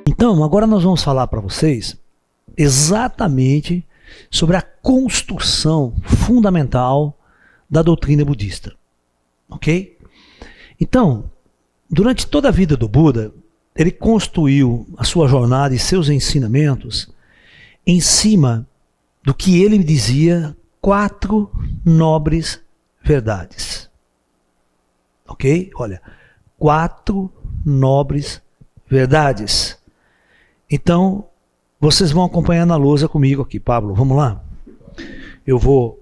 Então, agora nós vamos falar para vocês exatamente sobre a construção fundamental da doutrina budista. Ok? Então, durante toda a vida do Buda, ele construiu a sua jornada e seus ensinamentos em cima do que ele dizia 4 nobres verdades. Ok? Olha, 4 nobres verdades. Então, vocês vão acompanhar na lousa comigo aqui. Pablo, vamos lá? Eu vou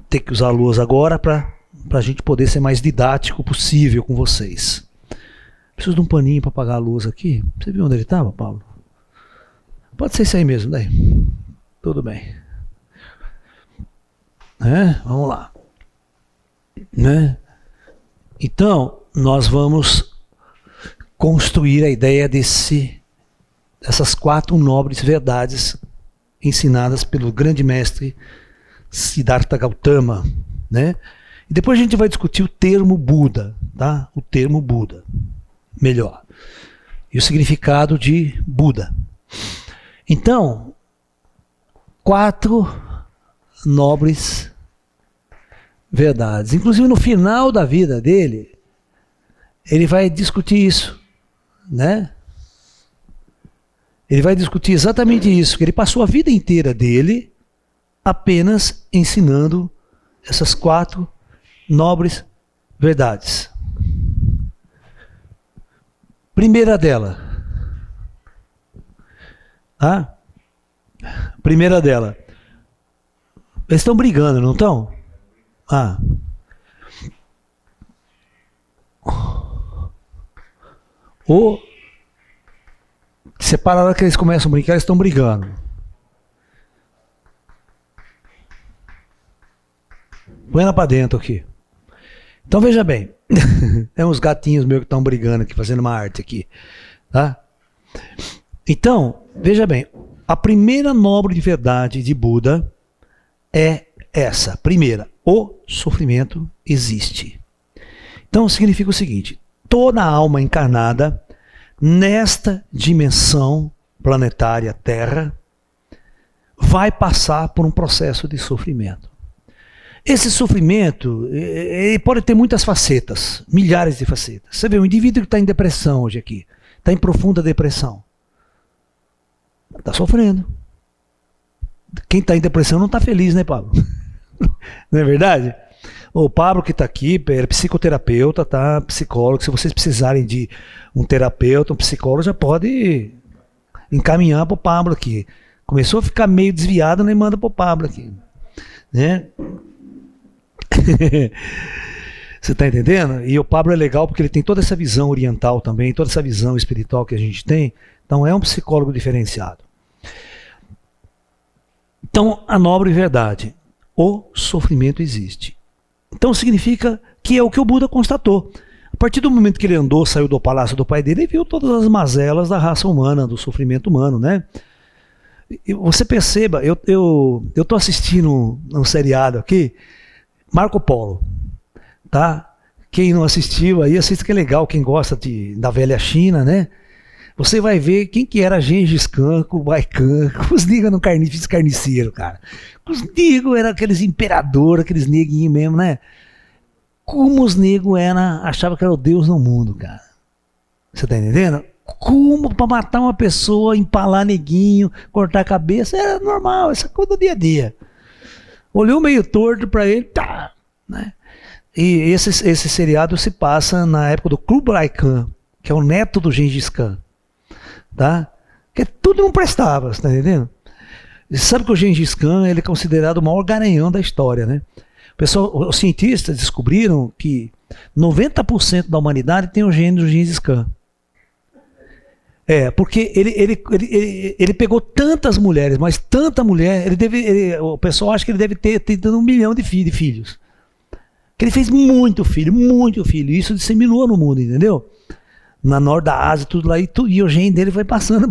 ter que usar a lousa agora para a gente poder ser mais didático possível com vocês. Preciso de um paninho para apagar a luz aqui. Você viu onde ele estava, Paulo? Pode ser isso aí mesmo, daí. Tudo bem. Vamos lá. Então, nós vamos construir a ideia dessas 4 nobres verdades ensinadas pelo grande mestre Siddhartha Gautama, né? E depois a gente vai discutir o termo Buda, tá? O termo Buda, melhor. E o significado de Buda. Então, 4 nobres verdades. Inclusive no final da vida dele, ele vai discutir isso, né? Ele vai discutir exatamente isso, que ele passou a vida inteira dele apenas ensinando essas 4 nobres verdades. Primeira dela. Primeira dela. Eles estão brigando, não estão? Separa a hora que eles começam a brincar, eles estão brigando. Põe ela pra dentro aqui. Então veja bem. É uns gatinhos meus que estão brigando aqui, fazendo uma arte aqui. Tá? Então, veja bem. A primeira nobre de verdade de Buda é essa. Primeira, o sofrimento existe. Então significa o seguinte: toda alma encarnada nesta dimensão planetária Terra vai passar por um processo de sofrimento. Esse sofrimento ele pode ter muitas facetas, milhares de facetas. Você vê, um indivíduo que está em depressão hoje aqui, está em profunda depressão, está sofrendo. Quem está em depressão não está feliz, né, Pablo? Não é verdade? O Pablo que está aqui, é psicoterapeuta, tá? Psicólogo. Se vocês precisarem de um terapeuta, um psicólogo, já pode encaminhar para o Pablo aqui. Começou a ficar meio desviado, nem manda para o Pablo aqui, né? Você está entendendo? E o Pablo é legal porque ele tem toda essa visão oriental também, toda essa visão espiritual que a gente tem. Então é um psicólogo diferenciado. Então, a nobre verdade, o sofrimento existe. Então significa que é o que o Buda constatou. A partir do momento que ele andou, saiu do palácio do pai dele, ele viu todas as mazelas da raça humana, do sofrimento humano, né? E você perceba, eu tô assistindo um seriado aqui, Marco Polo, tá? Quem não assistiu aí, assista que é legal, quem gosta da velha China, né? Você vai ver quem que era Gengis Khan, Kublai Khan, os negros no carniceiro, cara. Os negros eram aqueles imperadores, aqueles neguinhos mesmo, né? Como os negros achavam que era o Deus no mundo, cara. Você tá entendendo? Como para matar uma pessoa, empalar neguinho, cortar a cabeça, era normal, essa coisa do dia a dia. Olhou meio torto para ele, tá, né? E esse seriado se passa na época do Kublai Khan, que é o neto do Gengis Khan. Tá? Que tudo não prestava, você tá entendendo? Você sabe que o Gengis Khan ele é considerado o maior garanhão da história, né? Os cientistas descobriram que 90% da humanidade tem o gene do Gengis Khan. Porque ele pegou tantas mulheres, mas tanta mulher, o pessoal acha que ele deve ter 1 milhão de filhos. Que ele fez muito filho, e isso disseminou no mundo, entendeu? Na norte da Ásia, tudo lá, e o gene dele foi passando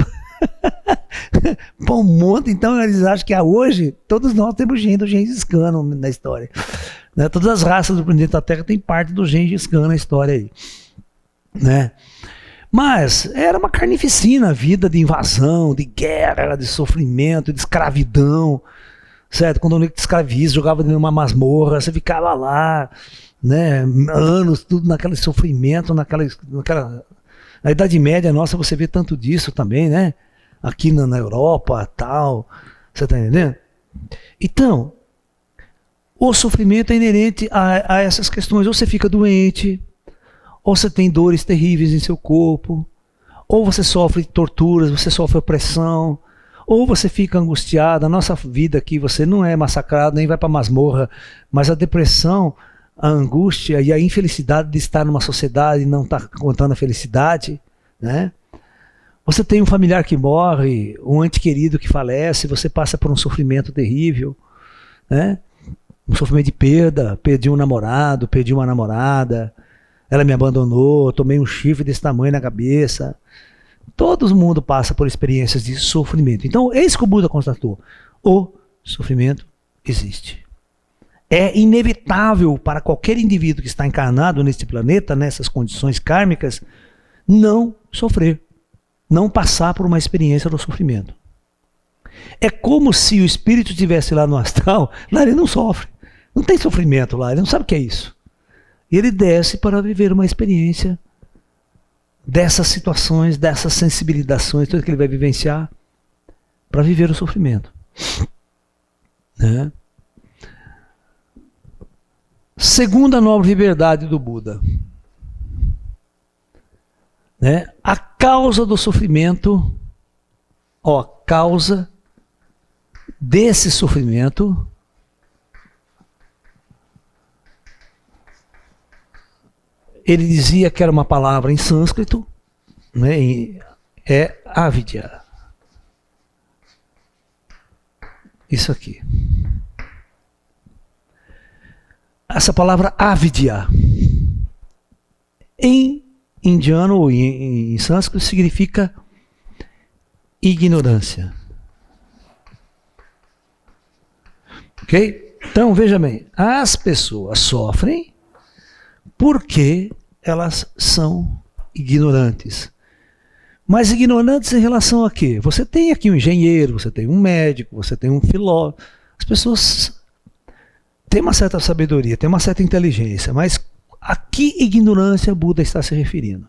para um monte. Então eles acham que hoje todos nós temos gene do Gengis Khan na história, né? Todas as raças do planeta Terra têm parte do Gengis Khan na história aí, né? Mas era uma carnificina a vida de invasão, de guerra, de sofrimento, de escravidão, certo? Quando eu te escraviza, jogava dentro de uma masmorra, você ficava lá, né, anos, tudo naquele sofrimento, naquela... Na Idade Média nossa você vê tanto disso também, né? Aqui na Europa, tal, você tá entendendo? Então, o sofrimento é inerente a essas questões. Ou você fica doente, ou você tem dores terríveis em seu corpo, ou você sofre torturas, você sofre opressão, ou você fica angustiado. A nossa vida aqui, você não é massacrado, nem vai para masmorra, mas a depressão, a angústia e a infelicidade de estar numa sociedade e não estar contando a felicidade, né? Você tem um familiar que morre, um ente querido que falece, você passa por um sofrimento terrível, né? Um sofrimento de perda, perdi um namorado, perdi uma namorada, ela me abandonou, tomei um chifre desse tamanho na cabeça. Todo mundo passa por experiências de sofrimento. Então, eis que o Buda constatou: o sofrimento existe. É inevitável para qualquer indivíduo que está encarnado neste planeta, nessas condições kármicas, não sofrer, não passar por uma experiência do sofrimento. É como se o espírito estivesse lá no astral, lá ele não sofre, não tem sofrimento lá, ele não sabe o que é isso. E ele desce para viver uma experiência dessas situações, dessas sensibilizações, tudo que ele vai vivenciar, para viver o sofrimento. Né? Segunda nobre verdade do Buda. Né? A causa do sofrimento, a causa desse sofrimento ele dizia que era uma palavra em sânscrito, né? É avidya. Isso aqui. Essa palavra avidya, em indiano ou em sânscrito, significa ignorância. Ok? Então, veja bem, as pessoas sofrem porque elas são ignorantes. Mas ignorantes em relação a quê? Você tem aqui um engenheiro, você tem um médico, você tem um filósofo. As pessoas têm uma certa sabedoria, têm uma certa inteligência, mas a que ignorância Buda está se referindo?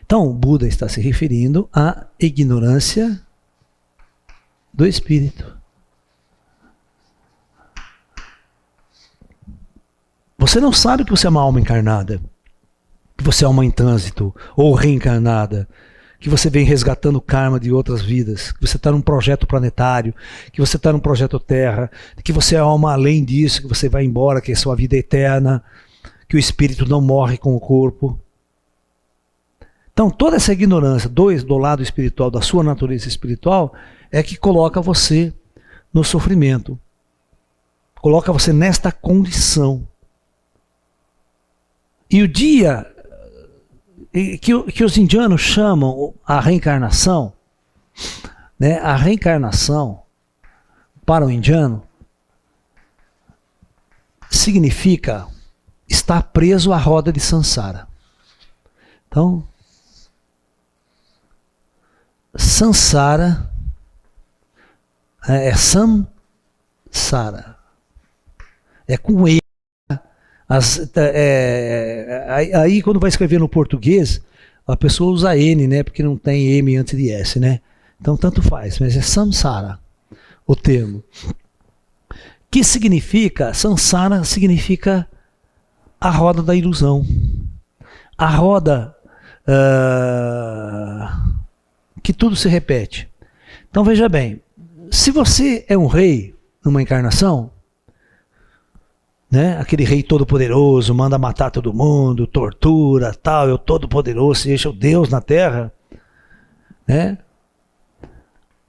Então, Buda está se referindo à ignorância do espírito. Você não sabe que você é uma alma encarnada, que você é alma em trânsito ou reencarnada, que você vem resgatando o karma de outras vidas, que você está num projeto planetário, que você está num projeto Terra, que você é alma além disso, que você vai embora, que é sua vida eterna, que o espírito não morre com o corpo. Então toda essa ignorância do lado espiritual, da sua natureza espiritual, é que coloca você no sofrimento, coloca você nesta condição. E o dia que os indianos chamam a reencarnação, né, a reencarnação para o indiano significa estar preso à roda de samsara. Então, samsara é samsara, é com E. Aí quando vai escrever no português, a pessoa usa N, né? Porque não tem M antes de S, né? Então tanto faz, mas é samsara o termo. Que significa, samsara significa a roda da ilusão. A roda que tudo se repete. Então veja bem, se você é um rei numa encarnação, né? Aquele rei todo-poderoso, manda matar todo mundo, tortura, tal, eu todo-poderoso, se deixa o Deus na Terra, né?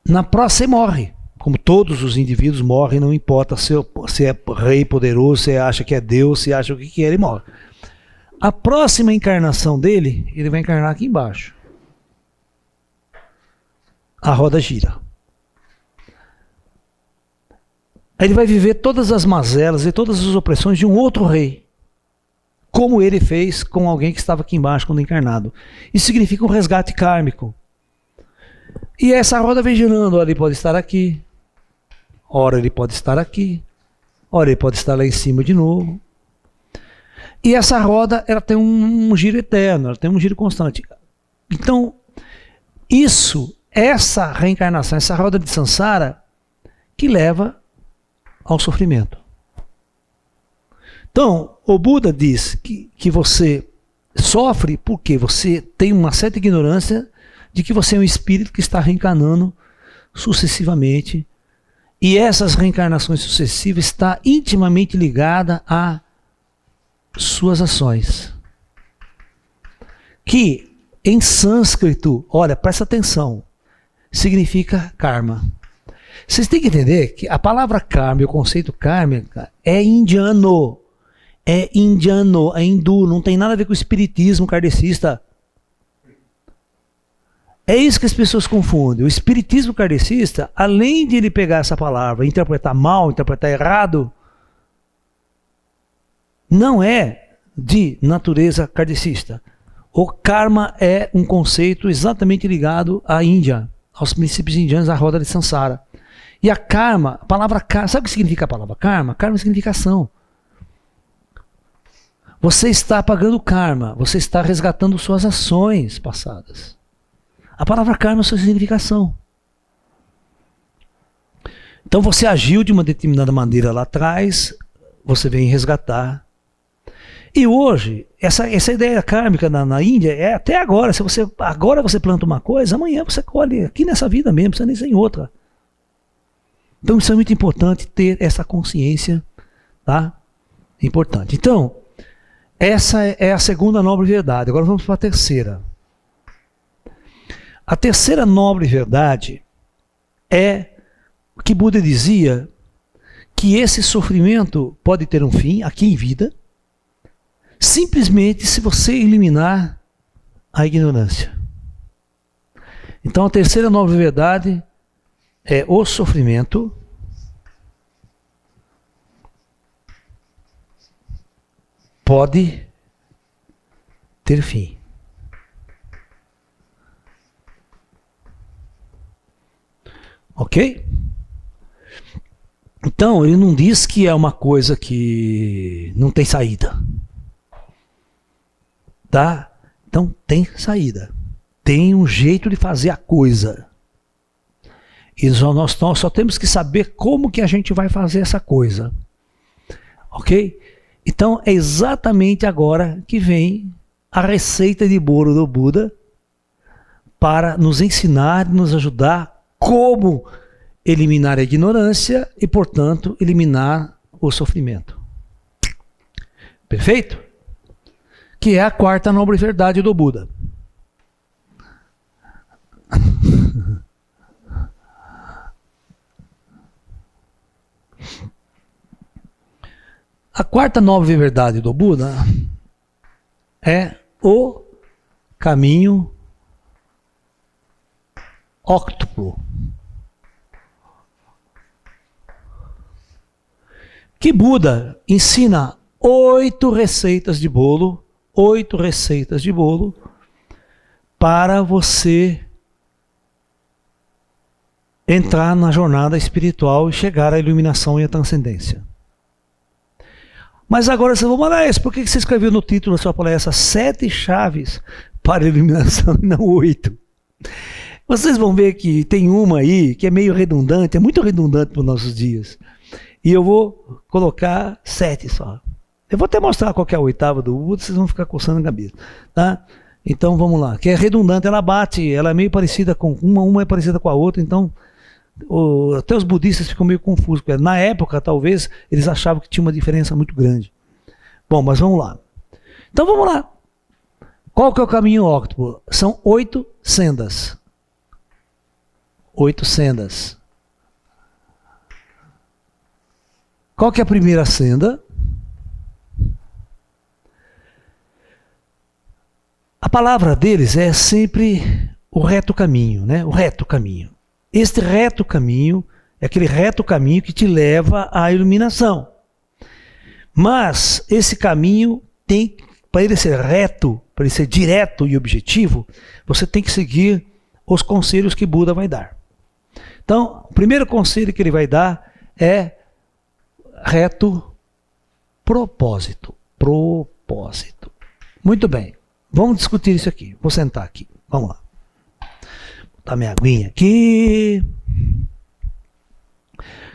Na próxima você morre, como todos os indivíduos morrem, não importa se é rei poderoso, se acha que é Deus, se acha o que é, ele morre. A próxima encarnação dele, ele vai encarnar aqui embaixo. A roda gira. Aí ele vai viver todas as mazelas e todas as opressões de um outro rei, como ele fez com alguém que estava aqui embaixo quando encarnado. Isso significa um resgate kármico. E essa roda vem girando, ora ele pode estar aqui, ora ele pode estar aqui, ora ele pode estar lá em cima de novo. E essa roda, ela tem um giro eterno, ela tem um giro constante. Então, essa reencarnação, essa roda de samsara, que leva ao sofrimento. Então, o Buda diz que você sofre porque você tem uma certa ignorância de que você é um espírito que está reencarnando sucessivamente. E essas reencarnações sucessivas está intimamente ligada a suas ações. Que em sânscrito, olha, presta atenção, significa karma. Vocês têm que entender que a palavra karma e o conceito kármica é indiano. É indiano, é hindu, não tem nada a ver com o espiritismo kardecista. É isso que as pessoas confundem. O espiritismo kardecista, além de ele pegar essa palavra, interpretar mal, interpretar errado, não é de natureza kardecista. O karma é um conceito exatamente ligado à Índia, aos princípios indianos, à roda de samsara. E a karma, a palavra karma, sabe o que significa a palavra karma? Karma significa ação. Você está pagando karma, você está resgatando suas ações passadas. A palavra karma é sua significação. Então você agiu de uma determinada maneira lá atrás, você vem resgatar. E hoje, essa ideia kármica na Índia é até agora. Se você agora você planta uma coisa, amanhã você colhe aqui nessa vida mesmo, precisa nem ser em outra. Então isso é muito importante ter essa consciência, tá? Importante. Então, essa é a segunda nobre verdade. Agora vamos para a terceira. A terceira nobre verdade é o que Buda dizia, que esse sofrimento pode ter um fim aqui em vida, simplesmente se você eliminar a ignorância. Então a terceira nobre verdade é o sofrimento pode ter fim. Ok? Então, ele não diz que é uma coisa que não tem saída. Tá? Então, tem saída. Tem um jeito de fazer a coisa. E nós só temos que saber como que a gente vai fazer essa coisa. Ok? Então, é exatamente agora que vem a receita de bolo do Buda para nos ensinar e nos ajudar como eliminar a ignorância e, portanto, eliminar o sofrimento. Perfeito? Que é a quarta nobre verdade do Buda. A quarta nobre verdade do Buda é o caminho óctuplo. Que Buda ensina 8 receitas de bolo, 8 receitas de bolo para você entrar na jornada espiritual e chegar à iluminação e à transcendência. Mas agora você vai falar, por que você escreveu no título da sua palestra 7 chaves para a iluminação e não 8? Vocês vão ver que tem uma aí que é meio redundante, é muito redundante para os nossos dias. E eu vou colocar 7 só. Eu vou até mostrar qual que é a oitava do Buda, vocês vão ficar coçando a cabeça. Tá? Então vamos lá. Que é redundante, ela bate, ela é meio parecida com uma é parecida com a outra, então até os budistas ficam meio confusos. Porque na época, talvez, eles achavam que tinha uma diferença muito grande. Bom, mas vamos lá. Então vamos lá. Qual que é o caminho óctuplo? São 8 sendas. 8 sendas. Qual que é a primeira senda? A palavra deles é sempre o reto caminho, né? O reto caminho. Este reto caminho é aquele reto caminho que te leva à iluminação. Mas esse caminho para ele ser reto, para ele ser direto e objetivo, você tem que seguir os conselhos que Buda vai dar. Então, o primeiro conselho que ele vai dar é reto propósito. Propósito. Muito bem. Vamos discutir isso aqui. Vou sentar aqui. Vamos lá. Vou botar minha aguinha aqui.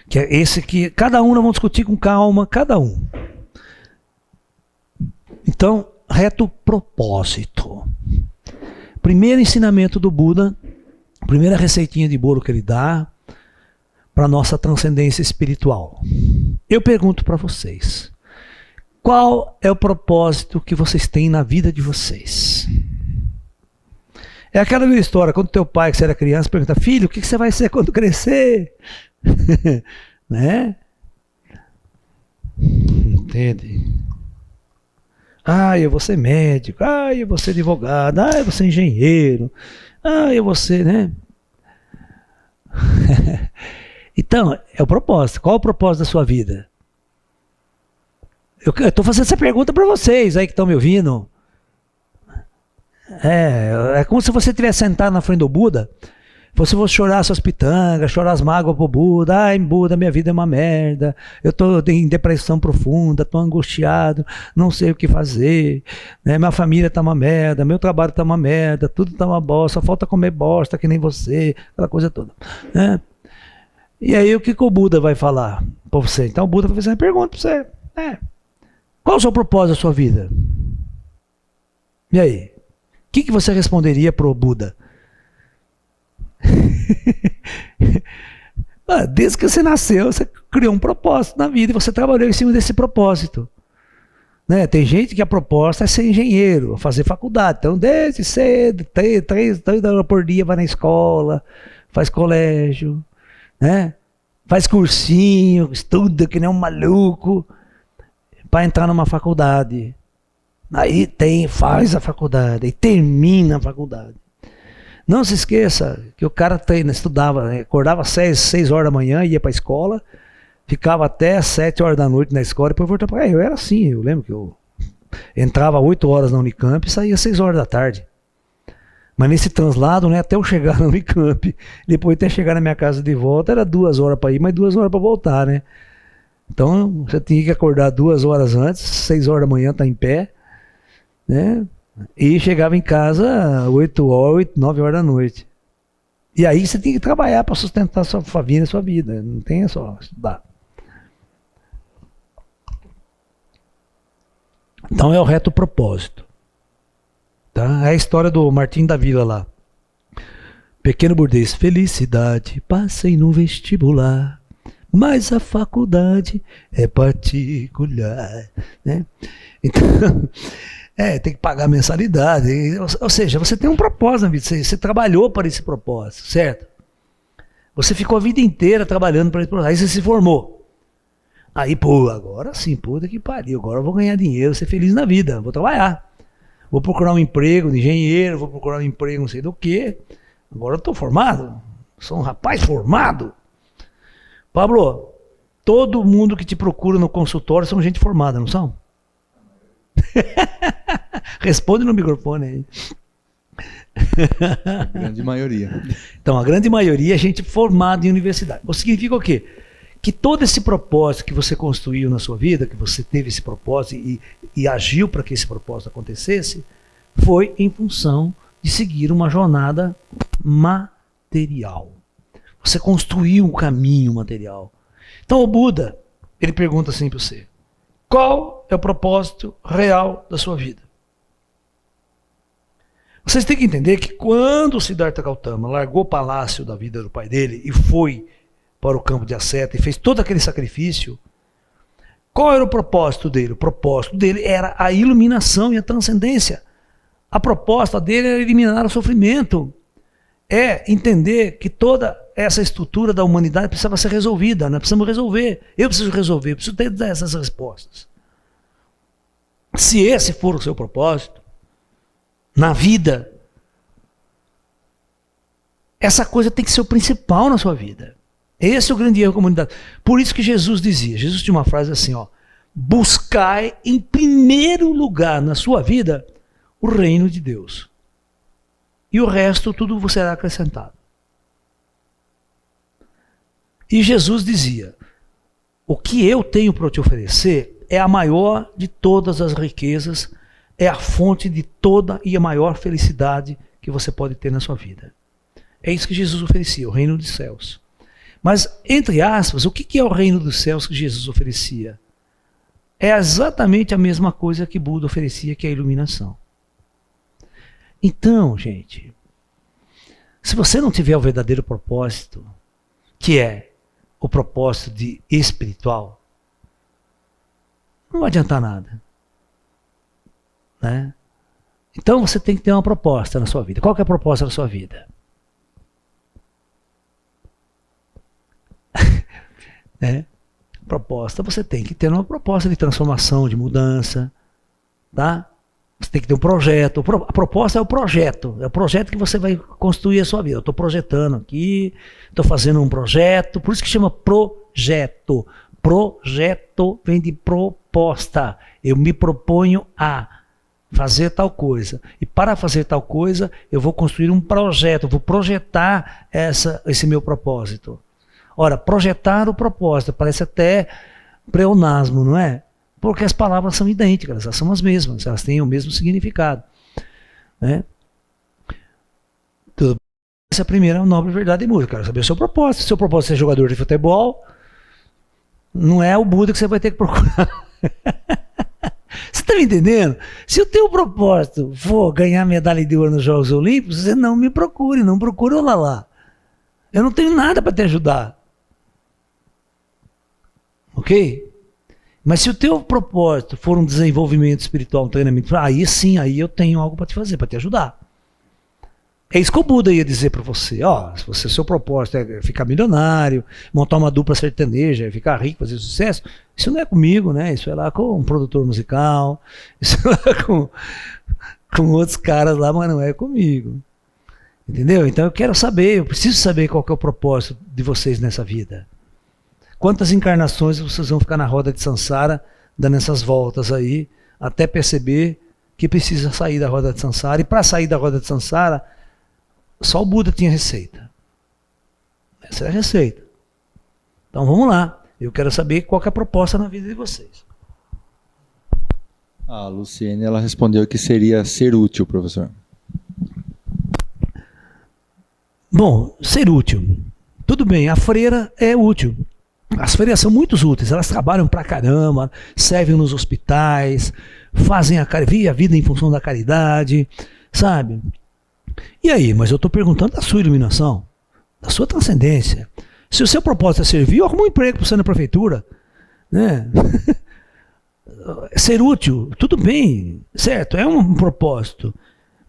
Que é esse aqui. Cada um nós vamos discutir com calma. Cada um. Então, reto propósito. Primeiro ensinamento do Buda. Primeira receitinha de bolo que ele dá para a nossa transcendência espiritual. Eu pergunto para vocês. Qual é o propósito que vocês têm na vida de vocês? É aquela mesma história, quando teu pai, que você era criança, pergunta, filho, o que você vai ser quando crescer? Né? Entende? Eu vou ser médico, eu vou ser advogado, eu vou ser engenheiro, eu vou ser, né? Então, é o propósito. Qual é o propósito da sua vida? Eu estou fazendo essa pergunta para vocês aí que estão me ouvindo. É como se você estivesse sentado na frente do Buda, você fosse chorar suas pitangas, chorar as mágoas pro Buda. Ai, Buda, minha vida é uma merda. Eu estou em depressão profunda, estou angustiado, não sei o que fazer. Né? Minha família está uma merda, meu trabalho está uma merda, tudo está uma bosta, só falta comer bosta que nem você, aquela coisa toda. Né? E aí o que o Buda vai falar para você? Então o Buda vai fazer uma pergunta para você. Qual o seu propósito da sua vida? E aí? O que você responderia pro Buda? Desde que você nasceu, você criou um propósito na vida e você trabalhou em cima desse propósito. Né? Tem gente que a proposta é ser engenheiro, fazer faculdade. Então, desde cedo, 3 horas por dia vai na escola, faz colégio, né? Faz cursinho, estuda que nem um maluco para entrar numa faculdade. Aí faz a faculdade, e termina a faculdade. Não se esqueça que o cara estudava, acordava às 6 horas da manhã, ia para a escola, ficava até às 7 horas da noite na escola e depois voltava para cá. Eu era assim, eu lembro que eu entrava às 8 horas na Unicamp e saía às 6 horas da tarde. Mas nesse translado, né, até eu chegar na Unicamp, depois até chegar na minha casa de volta, era 2 horas para ir, mas 2 horas para voltar, né? Então, você tinha que acordar 2 horas antes, 6 horas da manhã, tá em pé, né? E chegava em casa 8 horas, 9 horas da noite. E aí você tem que trabalhar para sustentar sua família, sua vida. Não tem só estudar. Então é o reto propósito. Tá? É a história do Martim da Vila lá. Pequeno burguês, felicidade, passei no vestibular, mas a faculdade é particular. Né? Então, tem que pagar mensalidade. Ou seja, você tem um propósito na vida, você trabalhou para esse propósito, certo? Você ficou a vida inteira trabalhando para esse propósito, aí você se formou. Aí, agora sim, puta que pariu, agora eu vou ganhar dinheiro, ser feliz na vida, vou trabalhar. Vou procurar um emprego de engenheiro, vou procurar um emprego não sei do que. Agora eu estou formado, sou um rapaz formado. Pablo, todo mundo que te procura no consultório são gente formada, não são? Responde no microfone aí. A grande maioria. Então, a grande maioria é gente formada em universidade. O que significa o quê? Que todo esse propósito que você construiu na sua vida, que você teve esse propósito e agiu para que esse propósito acontecesse, foi em função de seguir uma jornada material. Você construiu um caminho material. Então o Buda, ele pergunta assim para você: qual é o propósito real da sua vida? Vocês têm que entender que quando o Siddhartha Gautama largou o palácio da vida do pai dele e foi para o campo de asceta e fez todo aquele sacrifício, qual era o propósito dele? O propósito dele era a iluminação e a transcendência. A proposta dele era eliminar o sofrimento. É entender que toda essa estrutura da humanidade precisava ser resolvida. Nós precisamos resolver. Eu preciso resolver, eu preciso ter essas respostas. Se esse for o seu propósito, na vida, essa coisa tem que ser o principal na sua vida. Esse é o grande erro da comunidade. Por isso que Jesus dizia, Jesus tinha uma frase assim, ó: buscai em primeiro lugar na sua vida o reino de Deus. E o resto tudo vos será acrescentado. E Jesus dizia, o que eu tenho para te oferecer é a maior de todas as riquezas, é a fonte de toda e a maior felicidade que você pode ter na sua vida. É isso que Jesus oferecia, o reino dos céus. Mas, entre aspas, o que é o reino dos céus que Jesus oferecia? É exatamente a mesma coisa que Buda oferecia, que é a iluminação. Então, gente, se você não tiver o verdadeiro propósito, que é o propósito de espiritual, não vai adiantar nada. Né? Então você tem que ter uma proposta na sua vida. Qual que é a proposta da sua vida? Né? Proposta, você tem que ter uma proposta de transformação, de mudança, tá? Você tem que ter um projeto. A proposta é o projeto que você vai construir a sua vida. Eu estou projetando aqui, estou fazendo um projeto, por isso que chama projeto. Projeto vem de proposta. Eu me proponho a fazer tal coisa. E para fazer tal coisa, eu vou construir um projeto, vou projetar esse meu propósito. Ora, projetar o propósito parece até pleonasmo, não é? Porque as palavras são idênticas, elas são as mesmas, elas têm o mesmo significado. Né? Tudo bem. Essa é a primeira nobre verdade de música. Quero saber o seu propósito. Se o seu propósito é ser jogador de futebol, não é o Buda que você vai ter que procurar. Você está me entendendo? Se o teu propósito for ganhar medalha de ouro nos Jogos Olímpicos, você não me procure, não procure o Lalá. Eu não tenho nada para te ajudar. Ok? Mas se o teu propósito for um desenvolvimento espiritual, um treinamento, aí sim, aí eu tenho algo para te fazer, para te ajudar. É isso que o Buda ia dizer para você. Ó, se o seu propósito é ficar milionário, montar uma dupla sertaneja, ficar rico, fazer sucesso, isso não é comigo, né? Isso é lá com um produtor musical, isso é lá com outros caras lá, mas não é comigo. Entendeu? Então eu quero saber, eu preciso saber qual que é o propósito de vocês nessa vida. Quantas encarnações vocês vão ficar na roda de Sansara, dando essas voltas aí, até perceber que precisa sair da roda de Sansara. E para sair da roda de Sansara, só o Buda tinha receita. Essa é a receita. Então vamos lá. Eu quero saber qual que é a proposta na vida de vocês. A Luciene, ela respondeu que seria ser útil, professor. Bom, ser útil. Tudo bem, a freira é útil. As freiras são muito úteis, elas trabalham pra caramba, servem nos hospitais, fazem a vida em função da caridade, sabe? E aí, mas eu estou perguntando da sua iluminação, da sua transcendência. Se o seu propósito é servir, arruma um emprego para você na prefeitura, né? Ser útil, tudo bem, certo, é um propósito,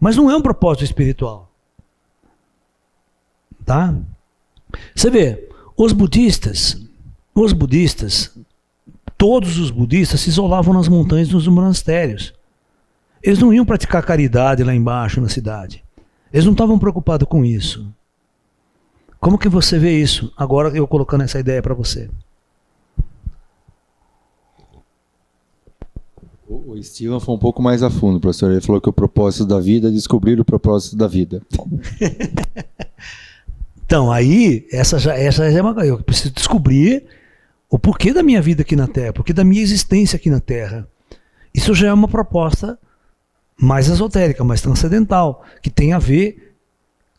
mas não é um propósito espiritual. Tá? Você vê, os budistas, todos os budistas se isolavam nas montanhas, nos monastérios. Eles não iam praticar caridade lá embaixo na cidade. Eles não estavam preocupados com isso. Como que você vê isso? Agora eu colocando essa ideia para você. O Steven foi um pouco mais a fundo, professor. Ele falou que o propósito da vida é descobrir o propósito da vida. Então, aí, essa já é uma coisa. Eu preciso descobrir o porquê da minha vida aqui na Terra, o porquê da minha existência aqui na Terra. Isso já é uma proposta mais esotérica, mais transcendental, que tem a ver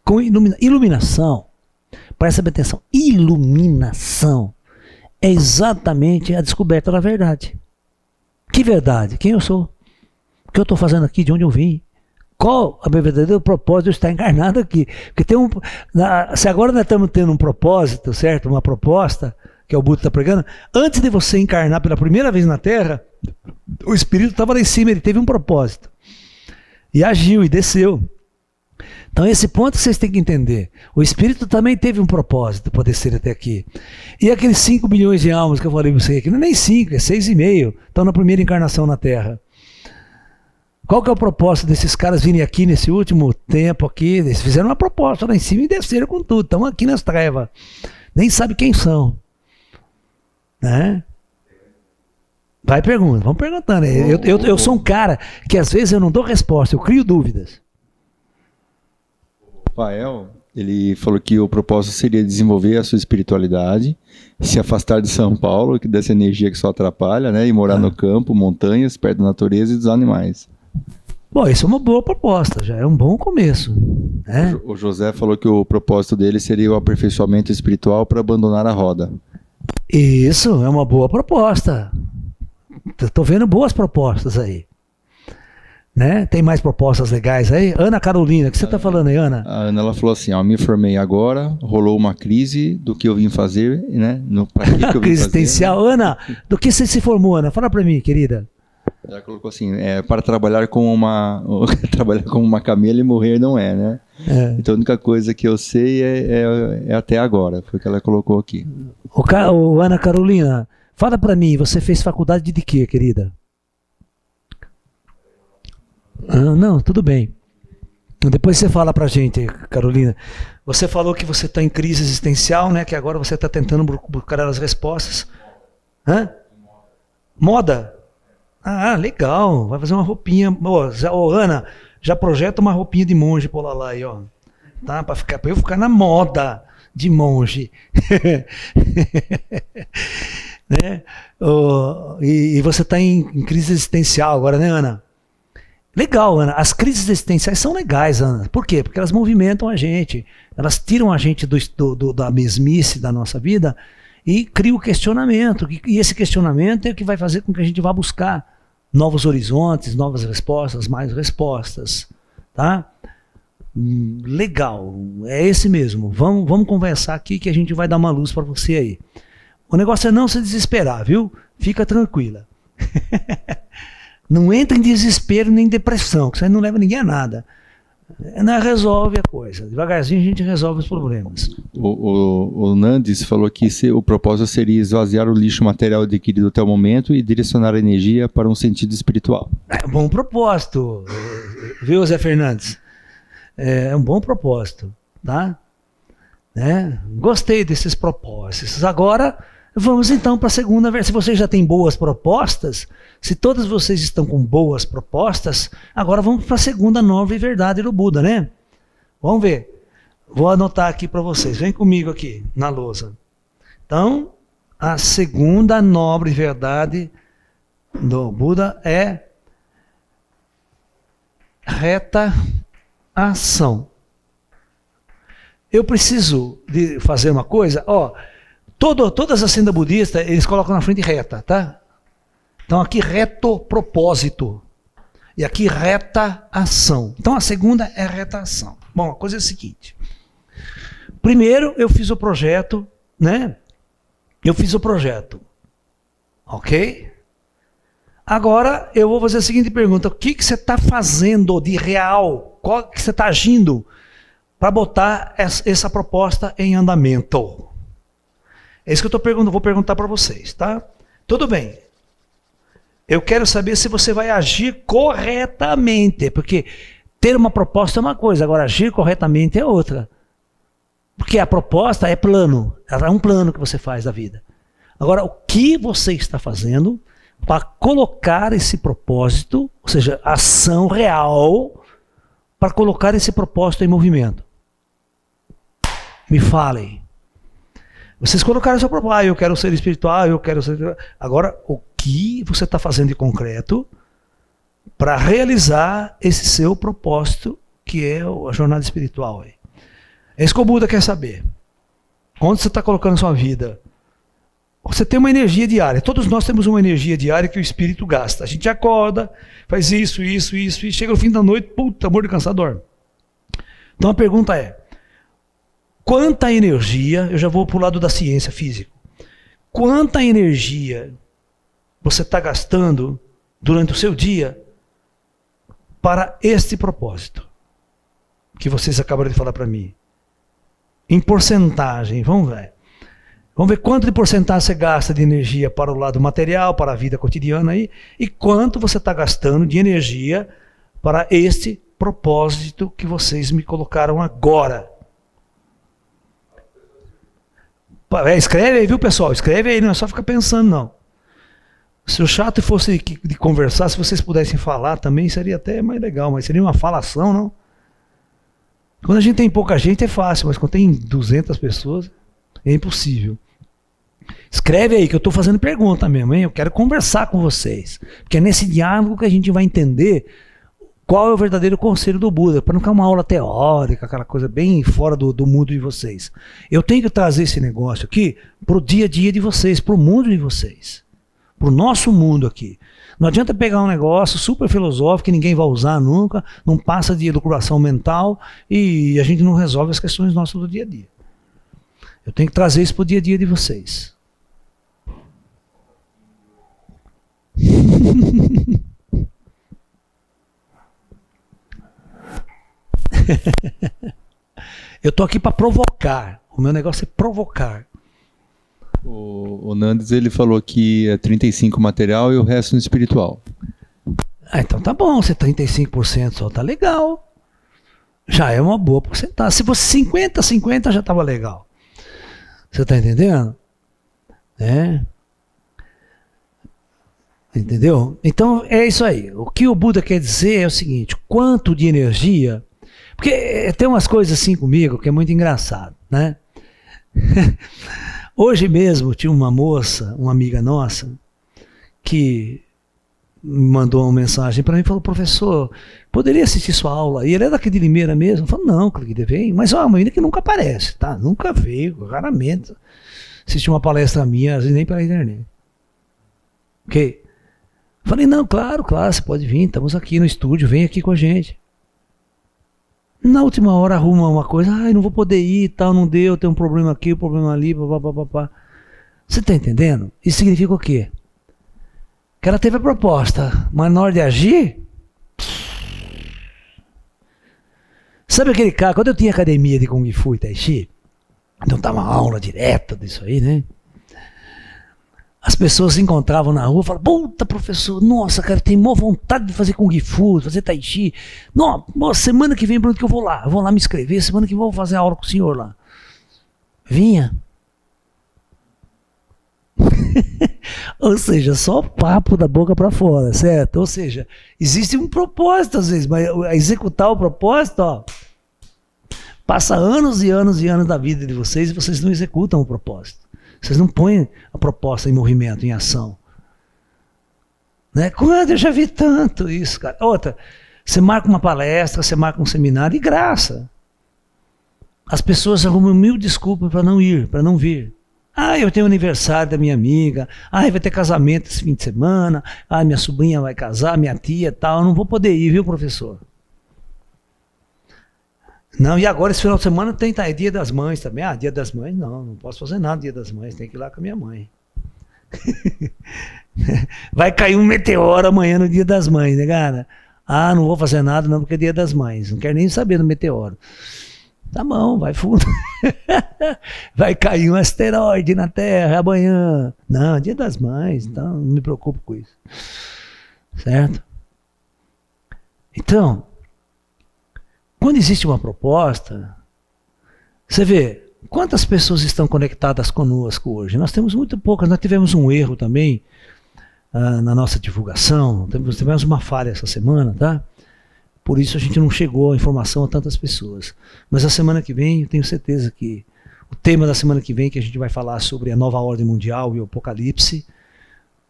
com iluminação. Presta bem atenção. Iluminação é exatamente a descoberta da verdade. Que verdade? Quem eu sou? O que eu estou fazendo aqui? De onde eu vim? Qual o meu verdadeiro propósito de estar encarnado aqui? Porque tem se agora nós estamos tendo um propósito, certo? Uma proposta, que é o Buda está pregando, antes de você encarnar pela primeira vez na Terra, o Espírito estava lá em cima, ele teve um propósito. E agiu, e desceu. Então esse ponto vocês têm que entender. O Espírito também teve um propósito para descer até aqui. E aqueles 5 bilhões de almas que eu falei para você aqui, não é nem 5, é 6,5, estão na primeira encarnação na Terra. Qual que é o propósito desses caras virem aqui nesse último tempo aqui? Eles fizeram uma proposta lá em cima e desceram com tudo. Estão aqui nas trevas. Nem sabe quem são. Né? Vai pergunta, vamos perguntando. Eu sou um cara que às vezes eu não dou resposta, eu crio dúvidas. Rafael, ele falou que o propósito seria desenvolver a sua espiritualidade, se afastar de São Paulo, que dessa energia que só atrapalha, né? E morar no campo, montanhas, perto da natureza e dos animais. Bom, isso é uma boa proposta, já é um bom começo. Né? O José falou que o propósito dele seria o aperfeiçoamento espiritual para abandonar a roda. Isso é uma boa proposta. Estou vendo boas propostas aí. Né? Tem mais propostas legais aí? Ana Carolina, o que você está falando aí, Ana? A Ana ela falou assim, ó, me formei agora, rolou uma crise do que eu vim fazer, né? Pra que eu vim fazer? Crise existencial. Ana, do que você se formou, Ana? Fala para mim, querida. Ela colocou assim, para trabalhar como uma camela e morrer não é, né? É. Então a única coisa que eu sei é até agora, foi o que ela colocou aqui. Ana Carolina, fala para mim, você fez faculdade de quê, querida? Não, tudo bem. Depois você fala pra gente, Carolina. Você falou que você está em crise existencial, né? Que agora você está tentando buscar as respostas. Hã? Moda? Ah, legal. Vai fazer uma roupinha. Ana, já projeta uma roupinha de monge por lá aí, ó. Tá? Para eu ficar na moda de monge. Né? E você está em crise existencial agora, né, Ana? Legal, Ana. As crises existenciais são legais, Ana. Por quê? Porque elas movimentam a gente. Elas tiram a gente da mesmice da nossa vida e criam o questionamento. E esse questionamento é o que vai fazer com que a gente vá buscar novos horizontes, novas respostas, mais respostas. Tá? Legal. É esse mesmo. Vamos conversar aqui que a gente vai dar uma luz para você aí. O negócio é não se desesperar, viu? Fica tranquila. Não entra em desespero nem em depressão, que isso aí não leva ninguém a nada. Não resolve a coisa. Devagarzinho a gente resolve os problemas. O Nandes falou que o propósito seria esvaziar o lixo material adquirido até o momento e direcionar a energia para um sentido espiritual. É um bom propósito, viu, Zé Fernandes? É um bom propósito, tá? Né? Gostei desses propósitos. Agora, vamos então para a segunda versão. Se vocês já têm boas propostas, se todos vocês estão com boas propostas, agora vamos para a segunda nobre verdade do Buda, né? Vamos ver. Vou anotar aqui para vocês. Vem comigo aqui, na lousa. Então, a segunda nobre verdade do Buda é reta ação. Eu preciso de fazer uma coisa, ó. Todas as sendas budistas, eles colocam na frente reta, tá? Então aqui reto propósito. E aqui reta ação. Então a segunda é reta ação. Bom, a coisa é a seguinte. Primeiro eu fiz o projeto, né? Eu fiz o projeto. Ok? Agora eu vou fazer a seguinte pergunta. O que você está fazendo de real? Qual que você está agindo para botar essa proposta em andamento? É isso que eu vou perguntar para vocês, tá? Tudo bem. Eu quero saber se você vai agir corretamente, porque ter uma proposta é uma coisa, agora agir corretamente é outra. Porque a proposta é plano, é um plano que você faz da vida. Agora, o que você está fazendo para colocar esse propósito, ou seja, ação real, para colocar esse propósito em movimento? Me falem. Vocês colocaram seu propósito, eu quero ser espiritual, eu quero ser... Agora, o que você está fazendo de concreto para realizar esse seu propósito, que é a jornada espiritual? É isso que o Buda quer saber. Onde você está colocando a sua vida? Você tem uma energia diária. Todos nós temos uma energia diária que o espírito gasta. A gente acorda, faz isso, e chega no fim da noite, puta, morto de cansado, dorme. Então a pergunta é, quanta energia, eu já vou para o lado da ciência física, quanta energia você está gastando durante o seu dia para este propósito que vocês acabaram de falar para mim? Em porcentagem, vamos ver. Vamos ver quanto de porcentagem você gasta de energia para o lado material, para a vida cotidiana aí, e quanto você está gastando de energia para este propósito que vocês me colocaram agora. Escreve aí, viu, pessoal? Escreve aí, não é só ficar pensando, não. Se o chato fosse de conversar, se vocês pudessem falar também, seria até mais legal, mas seria uma falação, não? Quando a gente tem pouca gente é fácil, mas quando tem 200 pessoas é impossível. Escreve aí que eu estou fazendo pergunta mesmo, hein? Eu quero conversar com vocês. Porque é nesse diálogo que a gente vai entender qual é o verdadeiro conselho do Buda, para não ficar uma aula teórica, aquela coisa bem fora do mundo de vocês. Eu tenho que trazer esse negócio aqui para o dia a dia de vocês, para o mundo de vocês, para o nosso mundo aqui. Não adianta pegar um negócio super filosófico que ninguém vai usar nunca, não passa de elucubração mental e a gente não resolve as questões nossas do dia a dia. Eu tenho que trazer isso para o dia a dia de vocês. Eu tô aqui para provocar. O meu negócio é provocar. O Nandes, ele falou que é 35% material e o resto no espiritual. Então tá bom, se 35% só tá legal. Já é uma boa porcentagem. Se fosse 50-50 já tava legal. Você tá entendendo? Entendeu? Então é isso aí. O que o Buda quer dizer é o seguinte: quanto de energia. Porque tem umas coisas assim comigo que é muito engraçado, né? Hoje mesmo tinha uma moça, uma amiga nossa, que me mandou uma mensagem para mim e falou: professor, poderia assistir sua aula? E ele é daqui de Limeira mesmo. Eu falei: não, Clique, vem. Mas uma menina que nunca aparece, tá? Nunca veio, raramente. Assistiu uma palestra minha, às vezes nem pela internet. Ok? Falei: não, claro, você pode vir, estamos aqui no estúdio, vem aqui com a gente. Na última hora arruma uma coisa: não vou poder ir, tal, não deu, tem um problema aqui, um problema ali, papapá. Você está entendendo? Isso significa o quê? Que ela teve a proposta, mas na hora de agir... Sabe aquele cara, quando eu tinha academia de Kung Fu e Tai Chi, então tava uma aula direta disso aí, né? As pessoas se encontravam na rua e falavam: puta, professor, nossa, cara, tem maior vontade de fazer Kung Fu, de fazer Tai Chi. Nossa, semana que vem, para onde que eu vou lá? Eu vou lá me inscrever, semana que vem eu vou fazer a aula com o senhor lá. Vinha. Ou seja, só papo da boca para fora, certo? Ou seja, existe um propósito às vezes, mas executar o propósito, ó, passa anos e anos e anos da vida de vocês e vocês não executam o propósito. Vocês não põem a proposta em movimento, em ação. Né? Quando eu já vi tanto isso, cara. Outra, você marca uma palestra, você marca um seminário, de graça. As pessoas arrumam 1000 desculpas para não ir, para não vir. Eu tenho aniversário da minha amiga. Vai ter casamento esse fim de semana. Minha sobrinha vai casar, minha tia e tal. Eu não vou poder ir, viu, professor? Não, e agora esse final de semana é Dia das Mães também. Dia das Mães, não posso fazer nada Dia das Mães, tem que ir lá com a minha mãe. Vai cair um meteoro amanhã no Dia das Mães, né, cara? Não vou fazer nada não, porque é Dia das Mães, não quero nem saber do meteoro. Tá bom, vai fundo. Vai cair um asteroide na Terra amanhã. Não, Dia das Mães, então não me preocupo com isso. Certo? Então, quando existe uma proposta, você vê quantas pessoas estão conectadas conosco hoje. Nós temos muito poucas, nós tivemos um erro também na nossa divulgação, tivemos uma falha essa semana, tá? Por isso a gente não chegou a informação a tantas pessoas. Mas a semana que vem, eu tenho certeza que o tema da semana que vem, que a gente vai falar sobre a nova ordem mundial e o apocalipse,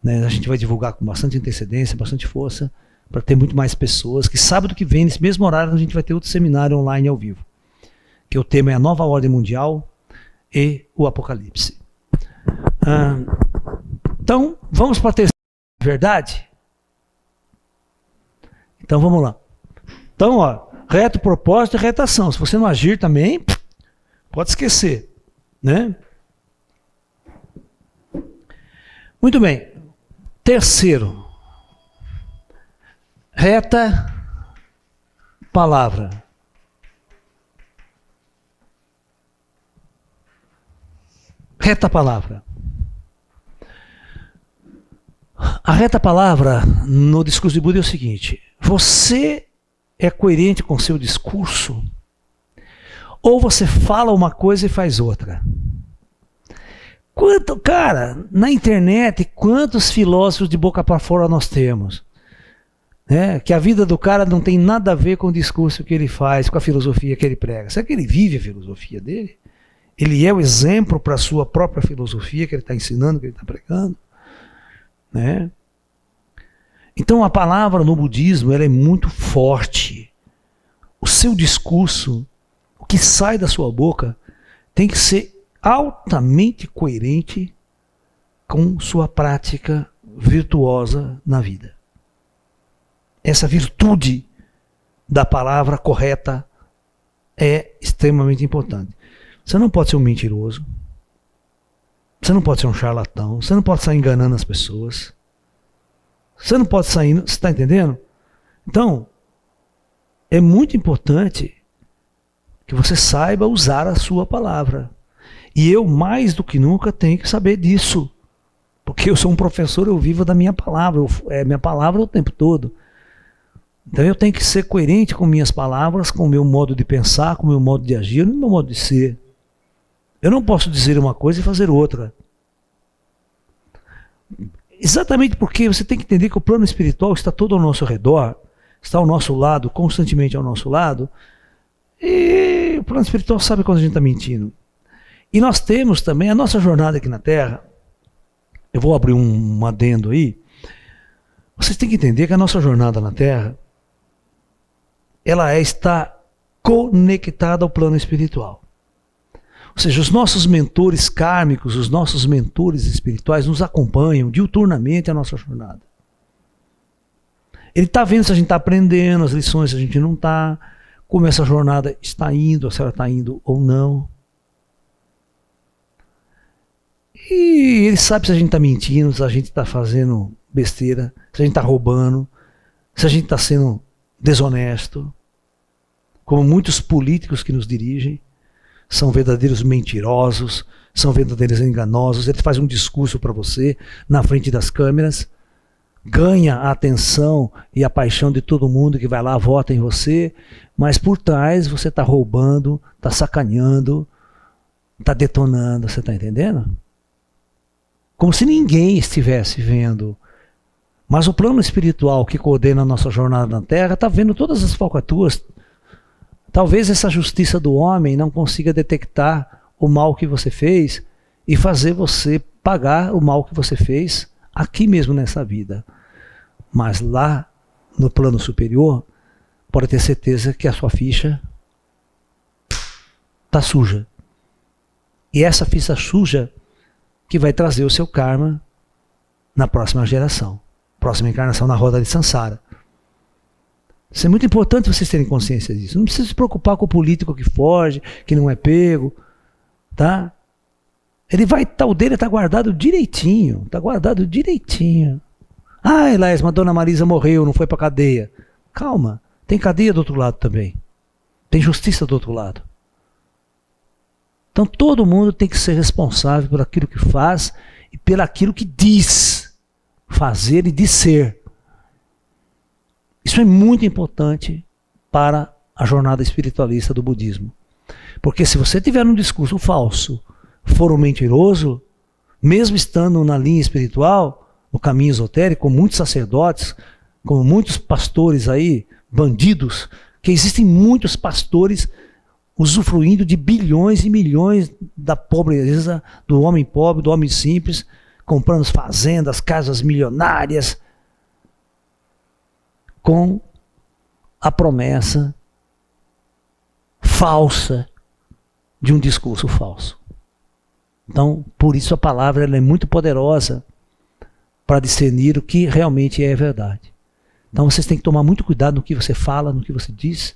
né? A gente vai divulgar com bastante antecedência, bastante força, para ter muito mais pessoas, que sábado que vem, nesse mesmo horário, a gente vai ter outro seminário online ao vivo, que o tema é a nova ordem mundial e o apocalipse. Então, vamos para a terceira verdade? Então, vamos lá. Então, reto propósito e reta ação. Se você não agir também, pode esquecer, né? Muito bem. Terceiro. Reta palavra. Reta palavra. A reta palavra no discurso de Buda é o seguinte: você é coerente com o seu discurso, ou você fala uma coisa e faz outra? Cara, na internet, quantos filósofos de boca para fora nós temos? Né? Que a vida do cara não tem nada a ver com o discurso que ele faz, com a filosofia que ele prega. Será que ele vive a filosofia dele? Ele é o exemplo para a sua própria filosofia que ele está ensinando, que ele está pregando? Né? Então a palavra no budismo ela é muito forte. O seu discurso, o que sai da sua boca, tem que ser altamente coerente com sua prática virtuosa na vida. Essa virtude da palavra correta é extremamente importante. Você não pode ser um mentiroso, você não pode ser um charlatão, você não pode sair enganando as pessoas, você não pode sair, você está entendendo? Então, é muito importante que você saiba usar a sua palavra. E eu, mais do que nunca, tenho que saber disso. Porque eu sou um professor, eu vivo da minha palavra. É minha palavra o tempo todo. Então eu tenho que ser coerente com minhas palavras, com o meu modo de pensar, com o meu modo de agir, no meu modo de ser. Eu não posso dizer uma coisa e fazer outra. Exatamente porque você tem que entender que o plano espiritual está todo ao nosso redor, está ao nosso lado, constantemente ao nosso lado. E o plano espiritual sabe quando a gente está mentindo. E nós temos também a nossa jornada aqui na Terra. Eu vou abrir um adendo aí. Vocês têm que entender que a nossa jornada na Terra, ela está conectada ao plano espiritual. Ou seja, os nossos mentores kármicos, os nossos mentores espirituais nos acompanham diuturnamente a nossa jornada. Ele está vendo se a gente está aprendendo as lições, se a gente não está, como essa jornada está indo, se ela está indo ou não. E ele sabe se a gente está mentindo, se a gente está fazendo besteira, se a gente está roubando, se a gente está sendo desonesto. Como muitos políticos que nos dirigem, são verdadeiros mentirosos, são verdadeiros enganosos. Ele faz um discurso para você na frente das câmeras, ganha a atenção e a paixão de todo mundo que vai lá, vota em você, mas por trás você está roubando, está sacaneando, está detonando, você está entendendo? Como se ninguém estivesse vendo. Mas o plano espiritual que coordena a nossa jornada na Terra está vendo todas as falcatruas. Talvez essa justiça do homem não consiga detectar o mal que você fez e fazer você pagar o mal que você fez aqui mesmo nessa vida. Mas lá no plano superior, pode ter certeza que a sua ficha está suja. E essa ficha suja que vai trazer o seu karma na próxima geração, próxima encarnação na roda de Sansara. Isso é muito importante vocês terem consciência disso. Não precisa se preocupar com o político que foge, que não é pego, tá? Ele vai, o dele está guardado direitinho, está guardado direitinho. Ah, Elias, mas Dona Marisa morreu, não foi para cadeia. Calma, tem cadeia do outro lado também. Tem justiça do outro lado. Então todo mundo tem que ser responsável por aquilo que faz e pelo aquilo que diz fazer e disser. Isso é muito importante para a jornada espiritualista do budismo. Porque se você tiver um discurso falso, for um mentiroso, mesmo estando na linha espiritual, no caminho esotérico, como muitos sacerdotes, como muitos pastores aí, bandidos, que existem muitos pastores usufruindo de bilhões e milhões da pobreza do homem pobre, do homem simples, comprando fazendas, casas milionárias, com a promessa falsa de um discurso falso. Então, por isso a palavra ela é muito poderosa para discernir o que realmente é verdade. Então vocês têm que tomar muito cuidado no que você fala, no que você diz,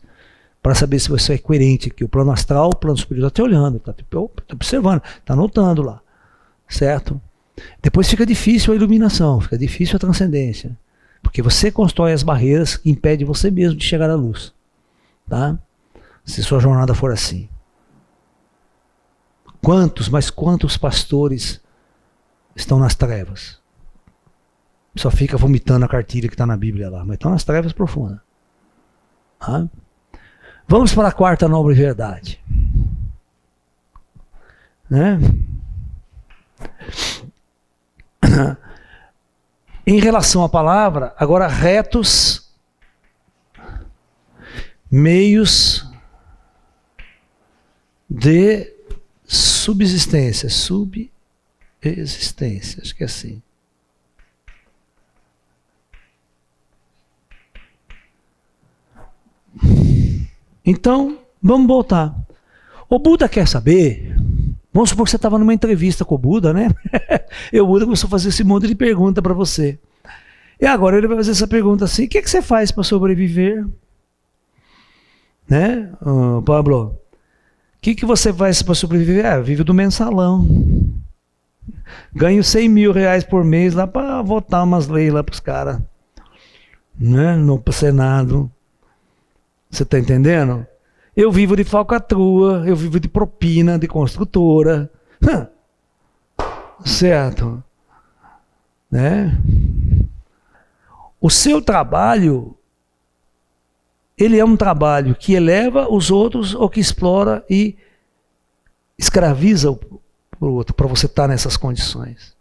para saber se você é coerente, que o plano astral, o plano superior está te olhando, está observando, está anotando lá, certo? Depois fica difícil a iluminação, fica difícil a transcendência, porque você constrói as barreiras que impedem você mesmo de chegar à luz, tá? Se sua jornada for assim. Quantos pastores estão nas trevas? Só fica vomitando a cartilha que está na Bíblia lá, mas estão nas trevas profundas. Tá? Vamos para a quarta nobre verdade. Né? Em relação à palavra, agora retos meios de subsistência. Subexistência, acho que é assim. Então, vamos voltar. O Buda quer saber. Vamos supor que você estava numa entrevista com o Buda, né? E o Buda começou a fazer esse monte de pergunta para você. E agora ele vai fazer essa pergunta assim: o que você faz para sobreviver? Né, Pablo? O que você faz para sobreviver? Eu vivo do mensalão. Ganho 100 mil reais por mês lá para votar umas leis lá para os caras. Né? No Senado. Você está entendendo? Eu vivo de falcatrua, eu vivo de propina, de construtora. Certo? Né? O seu trabalho, ele é um trabalho que eleva os outros ou que explora e escraviza o outro para você estar nessas condições.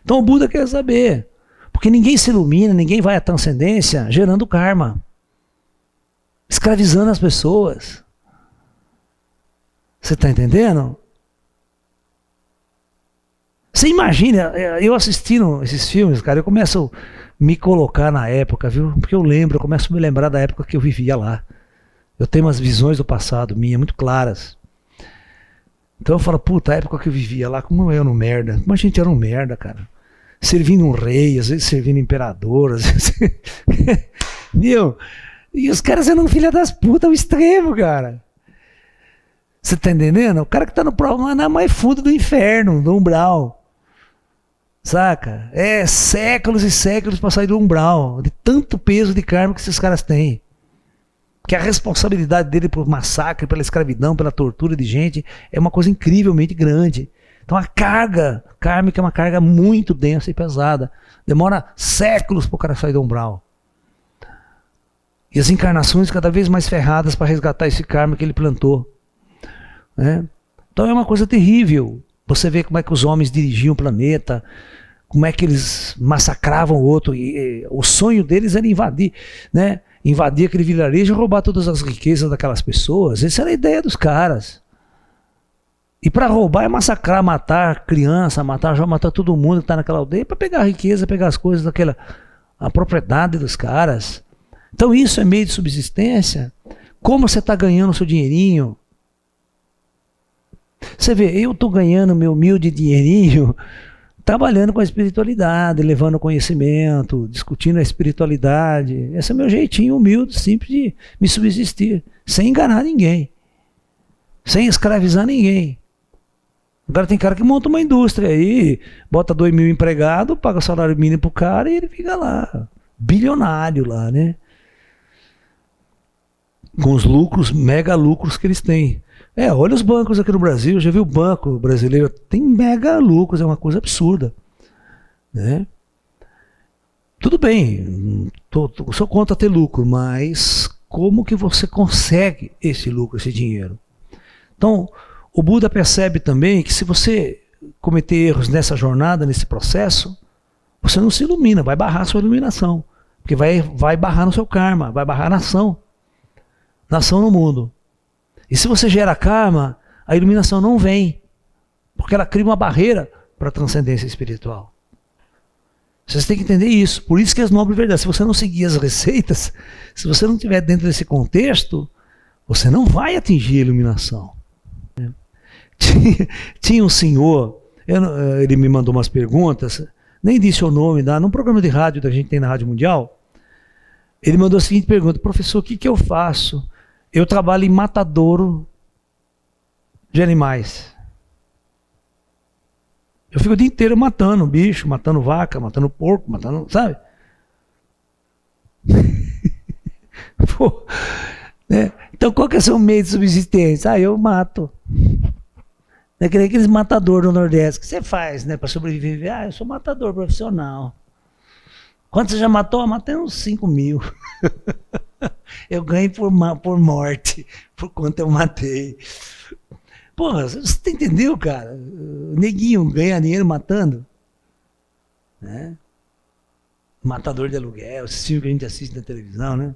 Então o Buda quer saber, porque ninguém se ilumina, ninguém vai à transcendência gerando karma. Escravizando as pessoas. Você está entendendo? Você imagina, eu assistindo esses filmes, cara, eu começo a me colocar na época, viu? Porque eu começo a me lembrar da época que eu vivia lá. Eu tenho umas visões do passado minha muito claras. Então eu falo, puta, a época que eu vivia lá, como eu era um merda. Como a gente era um merda, cara. Servindo um rei, às vezes servindo um imperador, às vezes... Meu... E os caras sendo um filho das putas ao extremo, cara. Você tá entendendo? O cara que tá no problema na mais fundo do inferno, do umbral. Saca? É séculos e séculos pra sair do umbral. De tanto peso de karma que esses caras têm. Que a responsabilidade dele por massacre, pela escravidão, pela tortura de gente, é uma coisa incrivelmente grande. Então a carga kármica é uma carga muito densa e pesada. Demora séculos pro cara sair do umbral. E as encarnações cada vez mais ferradas para resgatar esse karma que ele plantou. Né? Então é uma coisa terrível. Você vê como é que os homens dirigiam o planeta, como é que eles massacravam o outro. E o sonho deles era invadir, né? Invadir aquele vilarejo e roubar todas as riquezas daquelas pessoas. Essa era a ideia dos caras. E para roubar é massacrar, matar criança, matar todo mundo que está naquela aldeia para pegar a riqueza, pegar as coisas daquela, a propriedade dos caras. Então isso é meio de subsistência. Como você está ganhando o seu dinheirinho? Você vê, eu estou ganhando meu humilde dinheirinho trabalhando com a espiritualidade, levando conhecimento, discutindo a espiritualidade. Esse é o meu jeitinho humilde, simples de me subsistir, sem enganar ninguém, sem escravizar ninguém. Agora tem cara que monta uma indústria aí, bota 2.000 empregados, paga salário mínimo pro cara e ele fica lá, bilionário lá, né? Com os lucros, mega lucros que eles têm. Olha os bancos aqui no Brasil, já viu o banco brasileiro, tem mega lucros, é uma coisa absurda. Né? Tudo bem, sou contra ter lucro, mas como que você consegue esse lucro, esse dinheiro? Então, o Buda percebe também que se você cometer erros nessa jornada, nesse processo, você não se ilumina, vai barrar a sua iluminação. Porque vai barrar no seu karma, vai barrar na ação no mundo. E se você gera karma, a iluminação não vem, porque ela cria uma barreira para a transcendência espiritual. Vocês têm que entender isso. Por isso que as nobres verdades, se você não seguir as receitas, se você não estiver dentro desse contexto, você não vai atingir a iluminação. Tinha um senhor, ele me mandou umas perguntas, nem disse o nome, num programa de rádio que a gente tem na Rádio Mundial. Ele mandou a seguinte pergunta: professor, o que eu faço? Eu trabalho em matadouro de animais. Eu fico o dia inteiro matando bicho, matando vaca, matando porco, matando, sabe? Pô, né? Então qual que é o seu meio de subsistência? Eu mato. É que nem aqueles matadores do Nordeste. O que você faz, né, para sobreviver? Eu sou matador profissional. Quanto você já matou? Eu matei uns 5.000. Eu ganho por morte, por quanto eu matei. Porra, você entendeu, cara? O neguinho ganha dinheiro matando. Né? Matador de aluguel, esse filme que a gente assiste na televisão, né?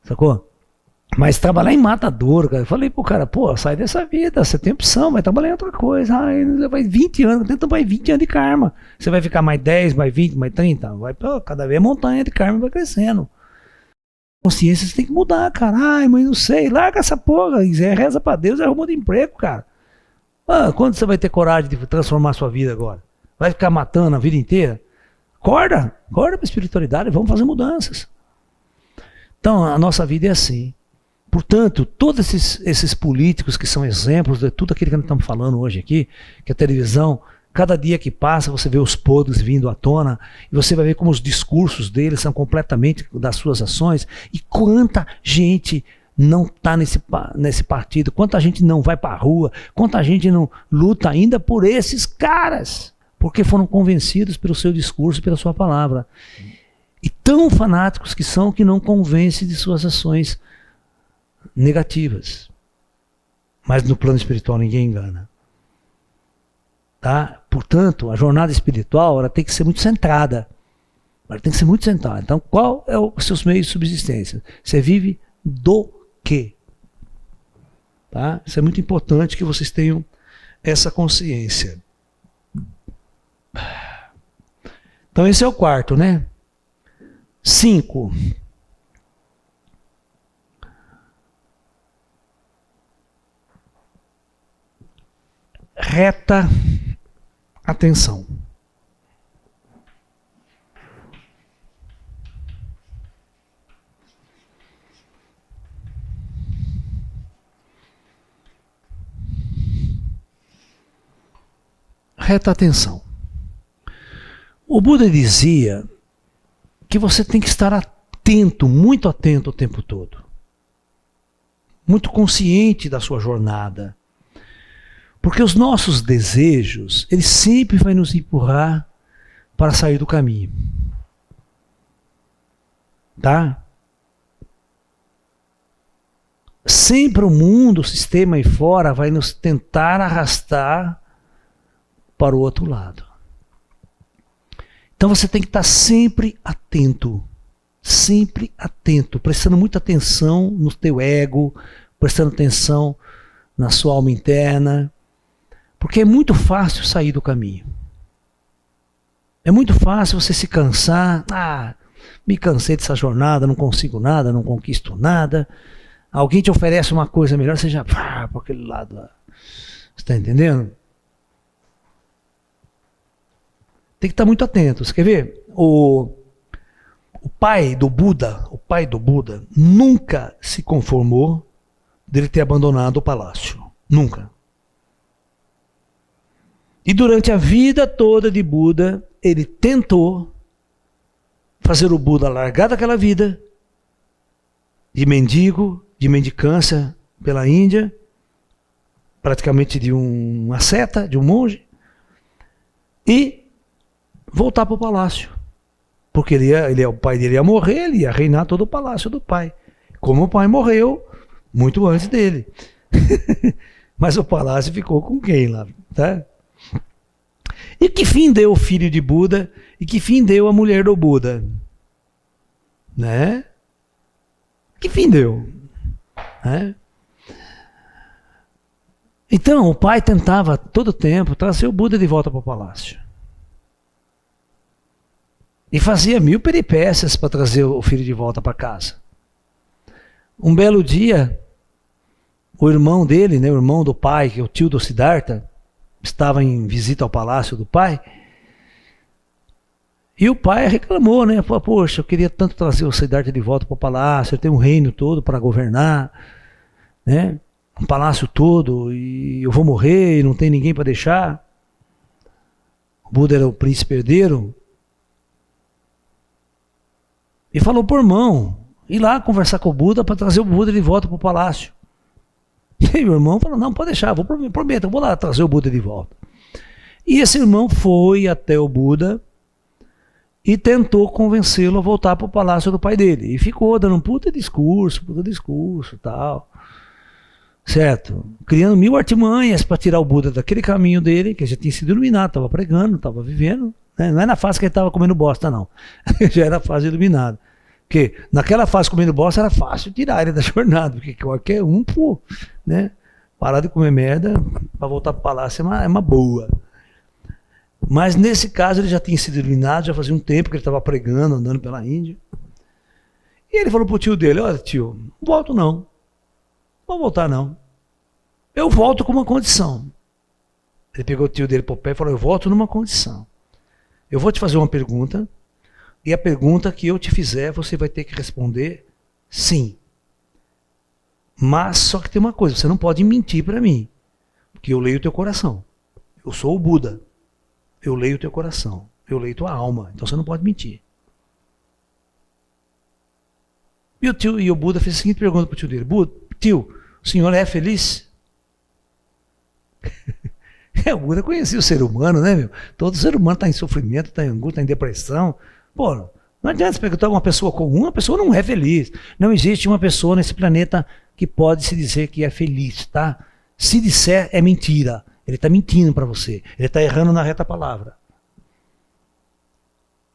Sacou? Mas trabalhar em matador, cara. Eu falei pro cara, pô, sai dessa vida, você tem opção, vai trabalhar em outra coisa. Vai 20 anos, tenta mais 20 anos de karma. Você vai ficar mais 10, mais 20, mais 30. Vai, pô, cada vez a montanha de karma vai crescendo. Consciência você tem que mudar, cara. Ai, mas não sei, larga essa porra. Reza pra Deus e arruma de emprego, cara. Quando você vai ter coragem de transformar a sua vida agora? Vai ficar matando a vida inteira? Acorda pra espiritualidade, vamos fazer mudanças. Então, a nossa vida é assim. Portanto, todos esses políticos que são exemplos de tudo aquilo que nós estamos falando hoje aqui, que a televisão, cada dia que passa, você vê os podres vindo à tona, e você vai ver como os discursos deles são completamente das suas ações, e quanta gente não está nesse partido, quanta gente não vai para a rua, quanta gente não luta ainda por esses caras, porque foram convencidos pelo seu discurso, pela sua palavra. E tão fanáticos que são que não convencem de suas ações negativas. Mas no plano espiritual ninguém engana. Tá? Portanto, a jornada espiritual ela tem que ser muito centrada. Ela tem que ser muito centrada. Então, qual é os seus meios de subsistência? Você vive do quê? Tá? Isso é muito importante que vocês tenham essa consciência. Então, esse é o quarto, né? 5. Reta atenção. Reta atenção. O Buda dizia que você tem que estar atento, muito atento o tempo todo. Muito consciente da sua jornada. Porque os nossos desejos, eles sempre vão nos empurrar para sair do caminho. Tá? Sempre o mundo, o sistema aí fora, vai nos tentar arrastar para o outro lado. Então você tem que estar sempre atento, prestando muita atenção no teu ego, prestando atenção na sua alma interna, porque é muito fácil sair do caminho. É muito fácil você se cansar, me cansei dessa jornada, não consigo nada, não conquisto nada. Alguém te oferece uma coisa melhor, você já para aquele lado lá. Você está entendendo? Tem que estar muito atento. Você quer ver? O pai do Buda nunca se conformou dele ter abandonado o palácio. Nunca. E durante a vida toda de Buda, ele tentou fazer o Buda largar daquela vida de mendigo, de mendicância pela Índia, praticamente de um asceta, de um monge, e voltar para o palácio. Porque o pai dele ia morrer, ele ia reinar todo o palácio do pai. Como o pai morreu muito antes dele. Mas o palácio ficou com quem lá? Tá? E que fim deu o filho de Buda? E que fim deu a mulher do Buda? Né? Que fim deu? Né? Então, o pai tentava todo tempo trazer o Buda de volta para o palácio. E fazia 1000 peripécias para trazer o filho de volta para casa. Um belo dia, o irmão dele, né, o irmão do pai, que é o tio do Siddhartha, estava em visita ao palácio do pai. E o pai reclamou, né? Falou, poxa, eu queria tanto trazer o Siddhartha de volta para o palácio, ele tem um reino todo para governar, né? Um palácio todo, e eu vou morrer e não tem ninguém para deixar. O Buda era o príncipe herdeiro. E falou por irmão, ir lá conversar com o Buda para trazer o Buda de volta para o palácio. E o irmão falou, não, pode deixar, prometo, eu vou lá trazer o Buda de volta. E esse irmão foi até o Buda e tentou convencê-lo a voltar para o palácio do pai dele. E ficou dando um puta discurso e tal. certo? Criando mil artimanhas para tirar o Buda daquele caminho dele, que já tinha sido iluminado, estava pregando, estava vivendo. Né? Não é na fase que ele estava comendo bosta, não. Já era a fase iluminada. Porque naquela fase comendo bosta era fácil tirar ele da jornada, porque qualquer um, pô, né? Parar de comer merda para voltar para o palácio é uma boa. Mas nesse caso ele já tinha sido iluminado, já fazia um tempo que ele estava pregando, andando pela Índia. E ele falou pro tio dele: olha, tio, não volto não. Não vou voltar não. Eu volto com uma condição. Ele pegou o tio dele pro pé e falou: eu volto numa condição. Eu vou te fazer uma pergunta, e a pergunta que eu te fizer, você vai ter que responder sim. Mas só que tem uma coisa, você não pode mentir para mim, porque eu leio o teu coração. Eu sou o Buda. Eu leio o teu coração. Eu leio tua alma. Então você não pode mentir. E o Buda fez a seguinte pergunta para o tio dele: tio, o senhor é feliz? O Buda conhecia o ser humano, né, meu? Todo ser humano está em sofrimento, está em angústia, está em depressão. Pô, não adianta você perguntar uma pessoa comum, a pessoa não é feliz. Não existe uma pessoa nesse planeta que pode se dizer que é feliz, tá? Se disser, é mentira. Ele está mentindo para você. Ele está errando na reta palavra.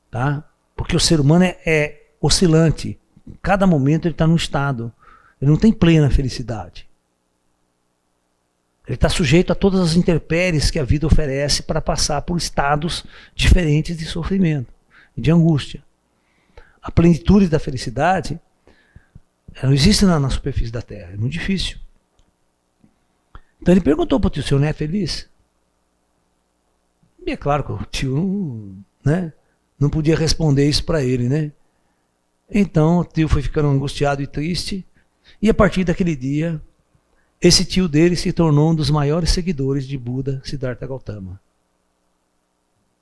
Tá? Porque o ser humano é oscilante. Em cada momento ele está num estado. Ele não tem plena felicidade. Ele está sujeito a todas as intempéries que a vida oferece para passar por estados diferentes de sofrimento e de angústia. A plenitude da felicidade ela não existe na superfície da Terra. É muito difícil. Então ele perguntou para o tio: o senhor não é feliz? E é claro que o tio não podia responder isso para ele, né? Então o tio foi ficando angustiado e triste. E a partir daquele dia, esse tio dele se tornou um dos maiores seguidores de Buda, Siddhartha Gautama.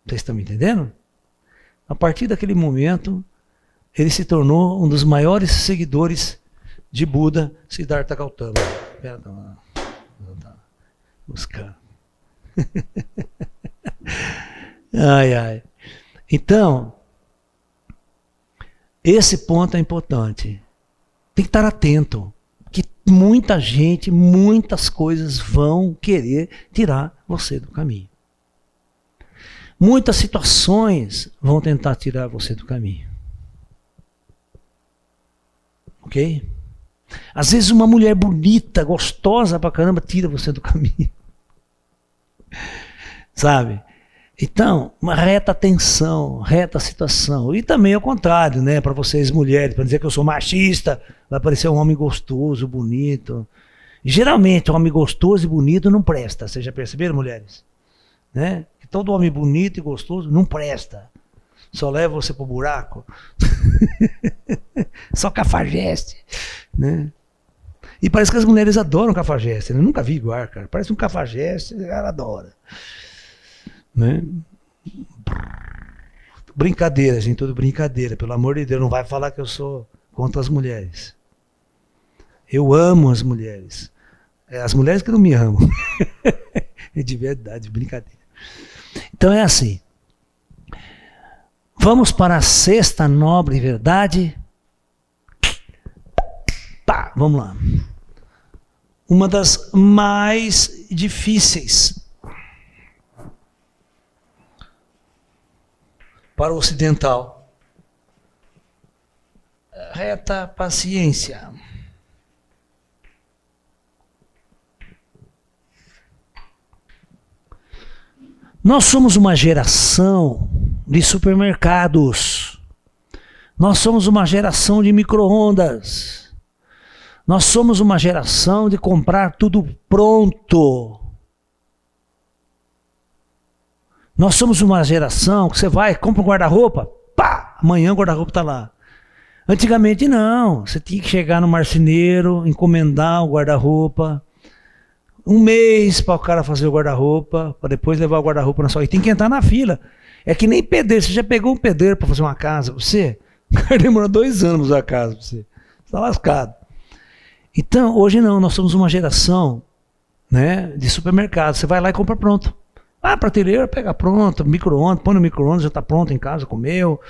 Vocês estão me entendendo? A partir daquele momento, ele se tornou um dos maiores seguidores de Buda, Siddhartha Gautama. Perdão. Buscar. Ai. Então, esse ponto é importante. Tem que estar atento. Que muita gente, muitas coisas vão querer tirar você do caminho. Muitas situações vão tentar tirar você do caminho. Ok? Às vezes uma mulher bonita, gostosa pra caramba, tira você do caminho. Sabe? Então, uma reta atenção, reta situação. E também ao contrário, né? Para vocês mulheres, para dizer que eu sou machista, vai aparecer um homem gostoso, bonito. Geralmente, um homem gostoso e bonito não presta. Vocês já perceberam, mulheres? Né? Que todo homem bonito e gostoso não presta. Só leva você pro buraco. Só cafajeste. Né? E parece que as mulheres adoram cafajeste. Eu nunca vi igual, cara. Parece um cafajeste, ela adora. Né? Brincadeira, gente, tudo brincadeira. Pelo amor de Deus, não vai falar que eu sou contra as mulheres. Eu amo as mulheres. É as mulheres que não me amam. É de verdade, brincadeira. Então é assim. Vamos para a sexta nobre verdade. Pá, vamos lá. Uma das mais difíceis para o ocidental. Reta paciência. Nós somos uma geração de supermercados. Nós somos uma geração de micro-ondas. Nós somos uma geração de comprar tudo pronto. Nós somos uma geração que você vai, compra um guarda-roupa, pá, amanhã o guarda-roupa está lá. Antigamente não, você tinha que chegar no marceneiro, encomendar o guarda-roupa, um mês para o cara fazer o guarda-roupa, para depois levar o guarda-roupa na sua... E tem que entrar na fila. É que nem pedreiro, você já pegou um pedreiro para fazer uma casa, você? O cara demora 2 anos para fazer a casa, você está lascado. Então, hoje não, nós somos uma geração, né, de supermercado, você vai lá e compra pronto. Ah, prateleira, pega pronto, micro-ondas, põe no micro-ondas, já está pronto em casa, comeu.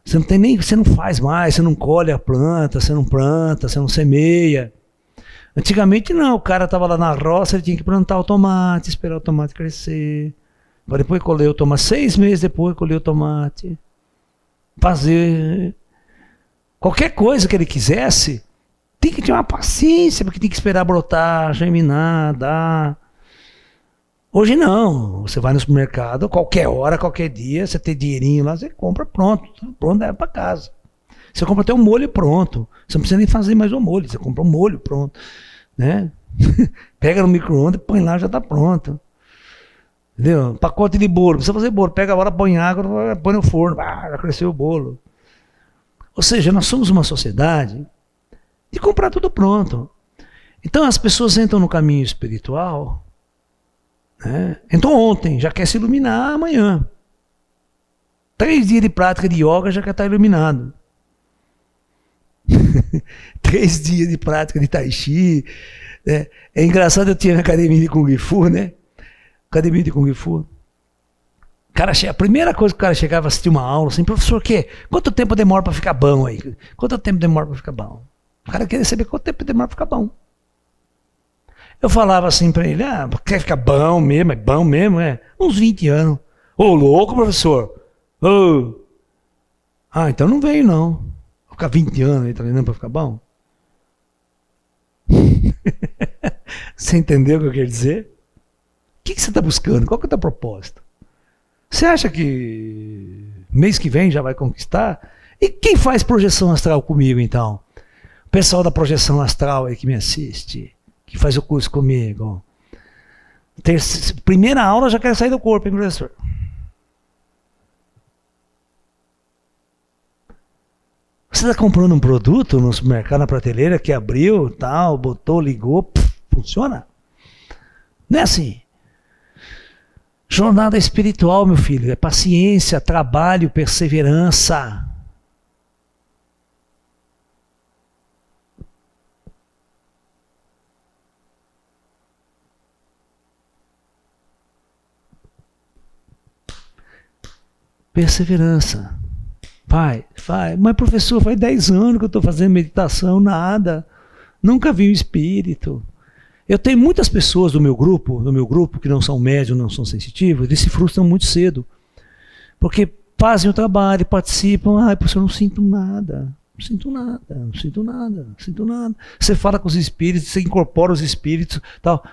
Você não tem nem, você não faz mais, você não colhe a planta, você não planta, você não semeia. Antigamente não, o cara estava lá na roça, ele tinha que plantar o tomate, esperar o tomate crescer, para depois colher o tomate, 6 meses depois colher o tomate, fazer qualquer coisa que ele quisesse, tem que ter uma paciência, porque tem que esperar brotar, germinar, dar. Hoje não, você vai no supermercado, qualquer hora, qualquer dia, você tem dinheirinho lá, você compra pronto, tudo pronto, leva para casa. Você compra até um molho pronto, você não precisa nem fazer mais o molho, você compra um molho pronto, né? Pega no micro-ondas, põe lá, já está pronto. Entendeu? Pacote de bolo, precisa fazer bolo, pega agora, põe água, põe no forno, já cresceu o bolo. Ou seja, nós somos uma sociedade de comprar tudo pronto. Então as pessoas entram no caminho espiritual, né? Então ontem, já quer se iluminar amanhã. 3 dias de prática de yoga já quer estar iluminado. 3 dias de prática de tai chi. Né? É engraçado, eu tinha na academia de Kung Fu, né? Academia de Kung Fu. Cara, a primeira coisa que o cara chegava a assistir uma aula, assim, professor, quanto tempo demora para ficar bom aí? Quanto tempo demora para ficar bom? O cara queria saber quanto tempo demora para ficar bom. Eu falava assim para ele, quer ficar bom mesmo? É bom mesmo, é? Uns 20 anos. Ô, louco, professor. Ô. Então não veio, não. Vou ficar 20 anos aí treinando para ficar bom? Você entendeu o que eu quero dizer? O que você está buscando? Qual que é o teu propósito? Você acha que mês que vem já vai conquistar? E quem faz projeção astral comigo, então? O pessoal da projeção astral aí que me assiste, que faz o curso comigo. Primeira aula já quero sair do corpo, hein, professor? Você está comprando um produto no supermercado, na prateleira, que abriu, tal, botou, ligou, funciona? Não é assim. Jornada espiritual, meu filho, é paciência, trabalho, perseverança. Perseverança. Vai. Mas professor, faz 10 anos que eu estou fazendo meditação, nada. Nunca vi o espírito. Eu tenho muitas pessoas do meu grupo, que não são médiums, não são sensitivos, eles se frustram muito cedo. Porque fazem o trabalho, participam, professor, não sinto nada. Não sinto nada. Você fala com os espíritos, você incorpora os espíritos, tal.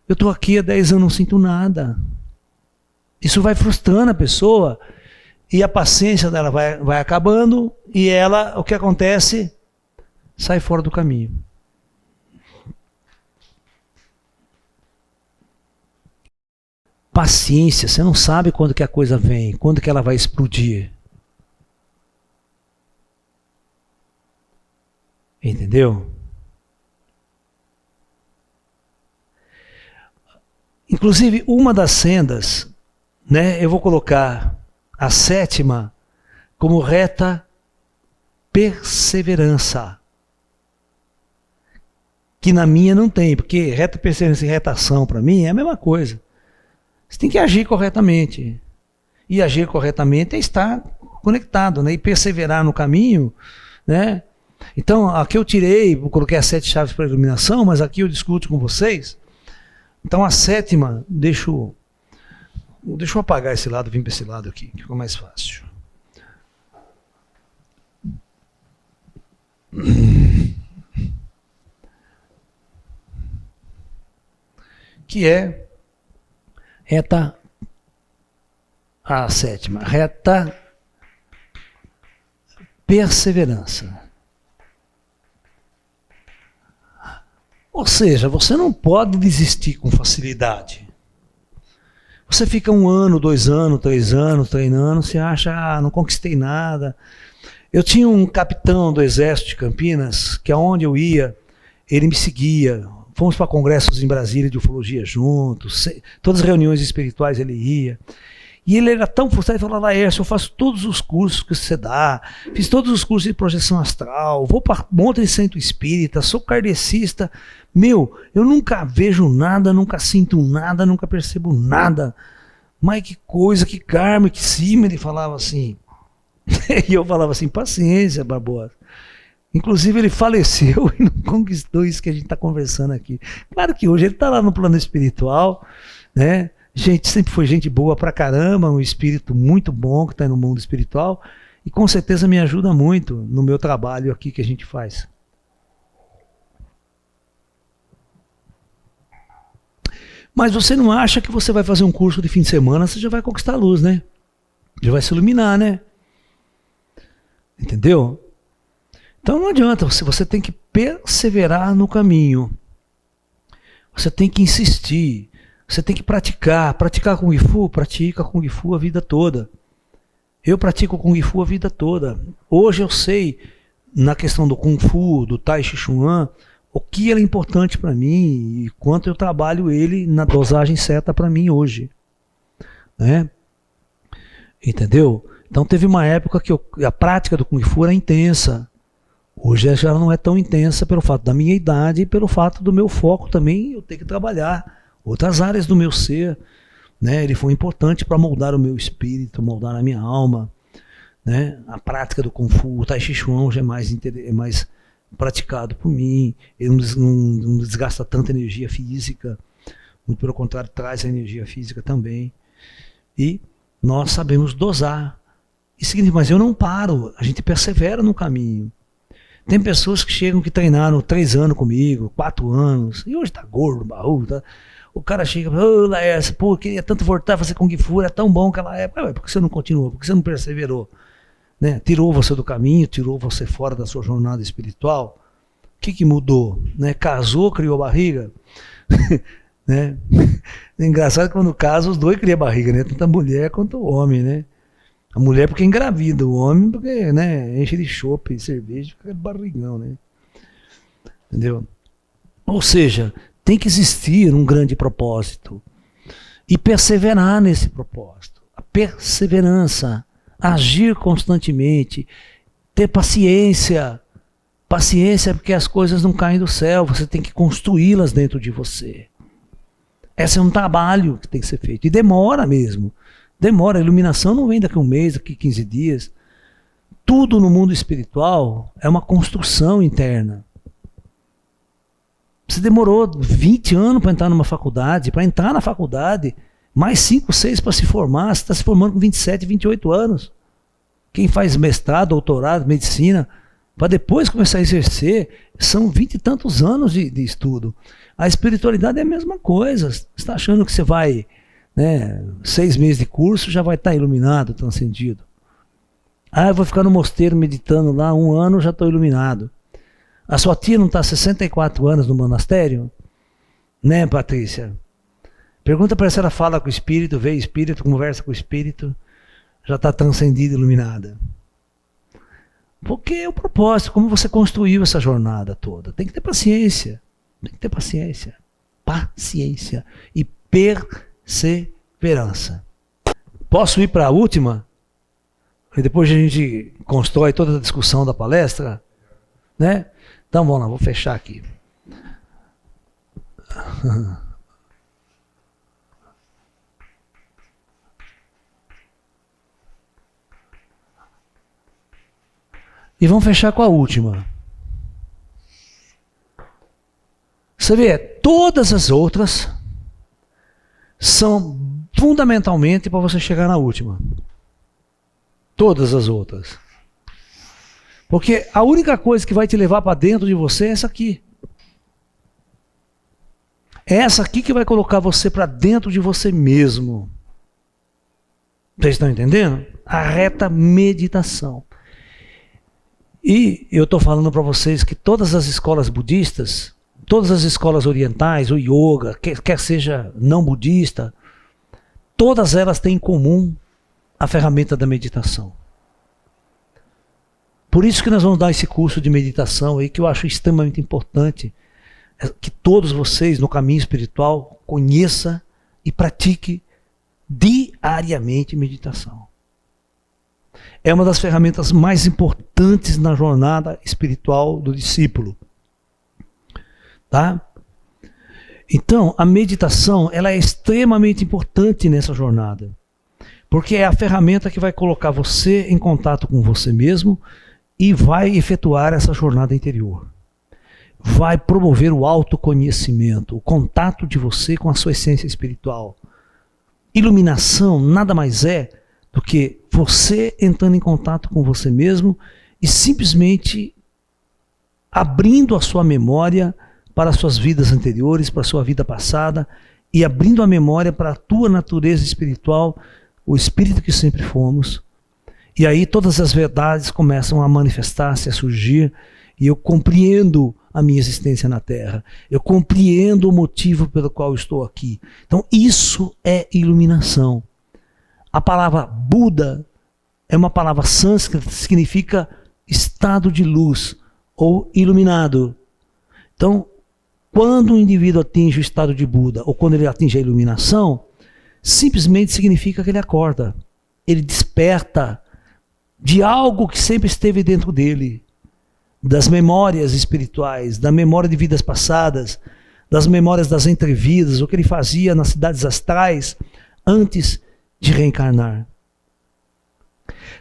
Eu estou aqui há 10 anos, não sinto nada. Isso vai frustrando a pessoa. E a paciência dela vai acabando e ela, o que acontece? Sai fora do caminho. Paciência, você não sabe quando que a coisa vem, quando que ela vai explodir. Entendeu? Inclusive, uma das sendas, né, eu vou colocar a 7ª como reta perseverança. Que na minha não tem, porque reta perseverança e retação para mim é a mesma coisa. Você tem que agir corretamente. E agir corretamente é estar conectado, né? E perseverar no caminho, né? Então, aqui eu coloquei as 7 chaves para a iluminação, mas aqui eu discuto com vocês. Então, a 7ª, deixa eu apagar esse lado, vir para esse lado aqui, que ficou mais fácil. Que é reta, a 7ª, reta perseverança. Ou seja, você não pode desistir com facilidade. Você fica 1 ano, 2 anos, 3 anos treinando, você acha, não conquistei nada. Eu tinha um capitão do Exército de Campinas, que aonde eu ia, ele me seguia. Fomos para congressos em Brasília de ufologia juntos, todas as reuniões espirituais ele ia. E ele era tão frustrado, ele falou, Laércio, eu faço todos os cursos que você dá, fiz todos os cursos de projeção astral, vou para um monte de centro espírita, sou kardecista. Meu, eu nunca vejo nada, nunca sinto nada, nunca percebo nada. Mas que coisa, que karma, que cima, ele falava assim. E eu falava assim, paciência, Barbosa. Inclusive ele faleceu e não conquistou isso que a gente está conversando aqui. Claro que hoje ele está lá no plano espiritual, né? Gente, sempre foi gente boa pra caramba, um espírito muito bom que está no mundo espiritual e com certeza me ajuda muito no meu trabalho aqui que a gente faz. Mas você não acha que você vai fazer um curso de fim de semana, você já vai conquistar a luz, né? Já vai se iluminar, né? Entendeu? Então não adianta, você tem que perseverar no caminho. Você tem que insistir. Você tem que praticar. Praticar Kung Fu? Pratica Kung Fu a vida toda. Eu pratico Kung Fu a vida toda. Hoje eu sei, na questão do Kung Fu, do Tai Chi Chuan, o que ele é importante para mim e quanto eu trabalho ele na dosagem certa para mim hoje. Né? Entendeu? Então teve uma época que a prática do Kung Fu era intensa. Hoje já não é tão intensa pelo fato da minha idade e pelo fato do meu foco também eu ter que trabalhar outras áreas do meu ser, né? Ele foi importante para moldar o meu espírito, moldar a minha alma, né? A prática do Kung Fu, o Tai Chi Chuan já é mais praticado por mim, ele não desgasta tanta energia física, muito pelo contrário, traz a energia física também, e nós sabemos dosar. Isso significa, mas eu não paro, a gente persevera no caminho. Tem pessoas que chegam que treinaram 3 anos comigo, 4 anos, e hoje tá gordo, barulho, tá? O cara chega e fala, Laércio, pô, eu queria tanto voltar a fazer Kung Fu, era tão bom aquela época. Por que você não continuou? Por que você não perseverou? Né? Tirou você do caminho, tirou você fora da sua jornada espiritual. O que mudou? Né? Casou, criou barriga? Né? É engraçado que quando casa, os dois criam barriga, né? Tanto a mulher quanto o homem, né? A mulher porque engravida, o homem porque, né, enche de chope, cerveja, fica barrigão, né? Entendeu? Ou seja, tem que existir um grande propósito e perseverar nesse propósito. A perseverança, agir constantemente, ter paciência. Paciência porque as coisas não caem do céu, você tem que construí-las dentro de você. Esse é um trabalho que tem que ser feito e demora mesmo. Demora, a iluminação não vem daqui a um mês, daqui a 15 dias. Tudo no mundo espiritual é uma construção interna. Você demorou 20 anos para entrar numa faculdade, para entrar na faculdade, mais 5, 6 para se formar, você está se formando com 27, 28 anos. Quem faz mestrado, doutorado, medicina, para depois começar a exercer, são 20 e tantos anos de estudo. A espiritualidade é a mesma coisa. Você está achando que você vai, né, 6 meses de curso, já vai estar iluminado, transcendido. Ah, eu vou ficar no mosteiro meditando lá 1 ano, já estou iluminado. A sua tia não está há 64 anos no monastério? Né, Patrícia? Pergunta para ela se ela fala com o espírito, vê espírito, conversa com o espírito, já está transcendida, iluminada. Porque é o propósito, como você construiu essa jornada toda. Tem que ter paciência. Tem que ter paciência. Paciência. E perseverança. Posso ir para a última? E depois a gente constrói toda a discussão da palestra? Né? Então vamos lá, vou fechar aqui. E vamos fechar com a última. Você vê, todas as outras são fundamentalmente para você chegar na última. Todas as outras. Porque a única coisa que vai te levar para dentro de você é essa aqui. É essa aqui que vai colocar você para dentro de você mesmo. Vocês estão entendendo? A reta meditação. E eu estou falando para vocês que todas as escolas budistas, todas as escolas orientais, o yoga, quer seja não budista, todas elas têm em comum a ferramenta da meditação. Por isso que nós vamos dar esse curso de meditação aí, que eu acho extremamente importante, que todos vocês no caminho espiritual conheçam e pratiquem diariamente meditação. É uma das ferramentas mais importantes na jornada espiritual do discípulo. Tá? Então, a meditação, ela é extremamente importante nessa jornada. Porque é a ferramenta que vai colocar você em contato com você mesmo e vai efetuar essa jornada interior. Vai promover o autoconhecimento, o contato de você com a sua essência espiritual. Iluminação nada mais é do que você entrando em contato com você mesmo e simplesmente abrindo a sua memória para as suas vidas anteriores, para a sua vida passada, e abrindo a memória para a tua natureza espiritual, o espírito que sempre fomos. E aí todas as verdades começam a manifestar-se, a surgir, e eu compreendo a minha existência na Terra. Eu compreendo o motivo pelo qual eu estou aqui. Então isso é iluminação. A palavra Buda é uma palavra sânscrita que significa estado de luz ou iluminado. Então, quando o indivíduo atinge o estado de Buda, ou quando ele atinge a iluminação, simplesmente significa que ele acorda. Ele desperta de algo que sempre esteve dentro dele, das memórias espirituais, da memória de vidas passadas, das memórias das entrevidas, o que ele fazia nas cidades astrais antes de reencarnar.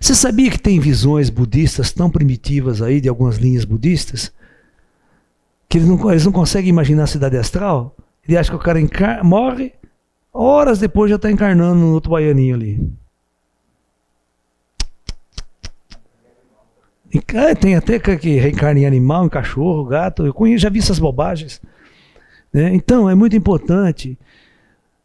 Você sabia que tem visões budistas tão primitivas aí, de algumas linhas budistas, que eles não conseguem imaginar a cidade astral? Ele acha que o cara morre, horas depois já está encarnando no outro baianinho ali. Tem até que reencarna em animal, em cachorro, gato. Eu já vi essas bobagens. Né? Então é muito importante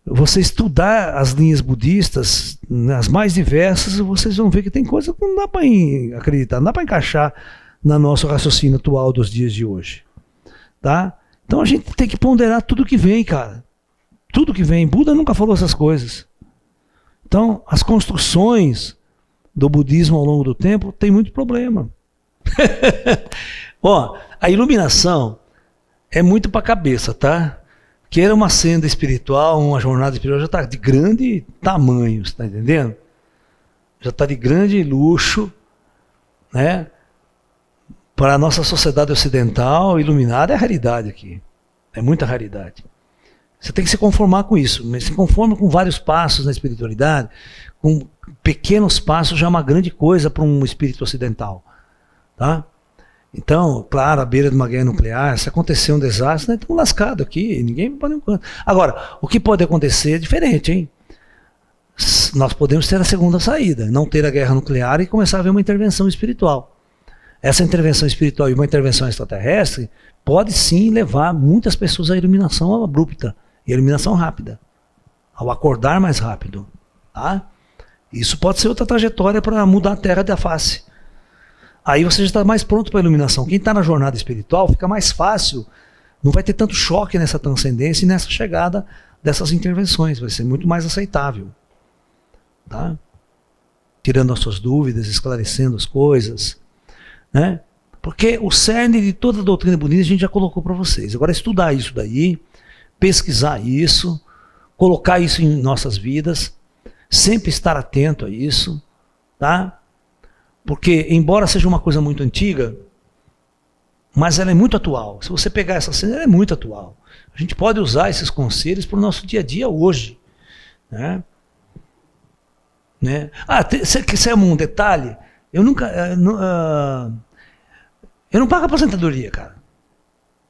você estudar as linhas budistas, as mais diversas, e vocês vão ver que tem coisa que não dá para acreditar, não dá para encaixar no nosso raciocínio atual dos dias de hoje. Tá? Então a gente tem que ponderar tudo que vem, cara. Tudo que vem. Buda nunca falou essas coisas. Então, as construções do budismo ao longo do tempo tem muito problema. Ó, a iluminação é muito para a cabeça, tá? Que era uma senda espiritual, uma jornada espiritual, já está de grande tamanho, você está entendendo? Já está de grande luxo, né? Para a nossa sociedade ocidental, iluminada é a raridade aqui. É muita raridade. Você tem que se conformar com isso. Mas se conforma com vários passos na espiritualidade, com pequenos passos já é uma grande coisa para um espírito ocidental. Tá? Então, claro, à beira de uma guerra nuclear, se acontecer um desastre, nós estamos lascados aqui, ninguém pode nenhum canto. Agora, o que pode acontecer é diferente, hein? Nós podemos ter a segunda saída, não ter a guerra nuclear e começar a haver uma intervenção espiritual. Essa intervenção espiritual e uma intervenção extraterrestre pode sim levar muitas pessoas à iluminação abrupta e à iluminação rápida, ao acordar mais rápido. Tá? Isso pode ser outra trajetória para mudar a Terra da face. Aí você já está mais pronto para a iluminação. Quem está na jornada espiritual fica mais fácil, não vai ter tanto choque nessa transcendência e nessa chegada dessas intervenções, vai ser muito mais aceitável. Tá? Tirando as suas dúvidas, esclarecendo as coisas. Né? Porque o cerne de toda a doutrina budista a gente já colocou para vocês. Agora estudar isso daí, pesquisar isso, colocar isso em nossas vidas, sempre estar atento a isso, tá? Porque embora seja uma coisa muito antiga, mas ela é muito atual. Se você pegar essa cena, ela é muito atual. A gente pode usar esses conselhos para o nosso dia a dia hoje. Né? Você sabe um detalhe? Eu não pago aposentadoria, cara.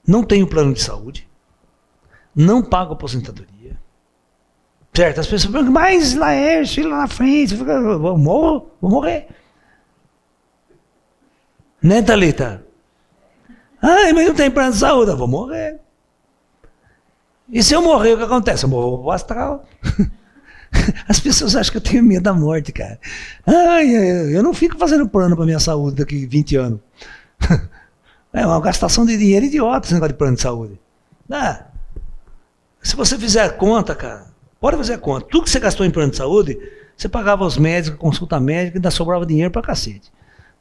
Não tenho plano de saúde. Não pago aposentadoria. Certo? As pessoas perguntam, mas Laércio, lá na frente, vou morrer. Né, Thalita? Ai, mas não tem plano de saúde, eu vou morrer. E se eu morrer, o que acontece? Eu morro pro astral. As pessoas acham que eu tenho medo da morte, cara. Ai, eu não fico fazendo plano para minha saúde daqui 20 anos. É uma gastação de dinheiro idiota esse negócio de plano de saúde. Se você fizer a conta, cara, pode fazer a conta. Tudo que você gastou em plano de saúde, você pagava os médicos, consulta médica, ainda sobrava dinheiro pra cacete.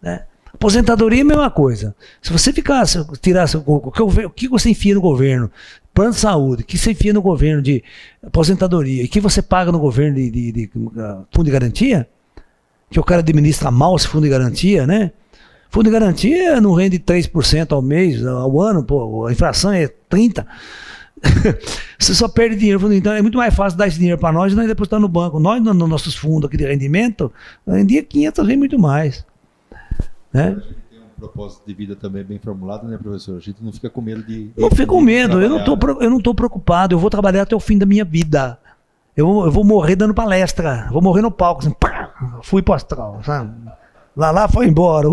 Né? Aposentadoria é a mesma coisa. Se você tirasse o que você enfia no governo, plano de saúde, o que você enfia no governo de aposentadoria, e o que você paga no governo de fundo de garantia, que o cara administra mal esse fundo de garantia, né? Fundo de garantia não rende 3% ao mês, ao ano, pô, a inflação é 30%. Você só perde dinheiro. Então é muito mais fácil dar esse dinheiro para nós e nós depositar no banco. Nós, nos nossos fundos aqui de rendimento, rendia 500 vezes muito mais. Né? Tem um propósito de vida também bem formulado, né, professor? A gente não fica com medo de... Não fico com medo, eu trabalhar. não tô preocupado, eu vou trabalhar até o fim da minha vida. Eu vou morrer dando palestra, vou morrer no palco, assim, pá, fui pro astral, sabe? Lá foi embora,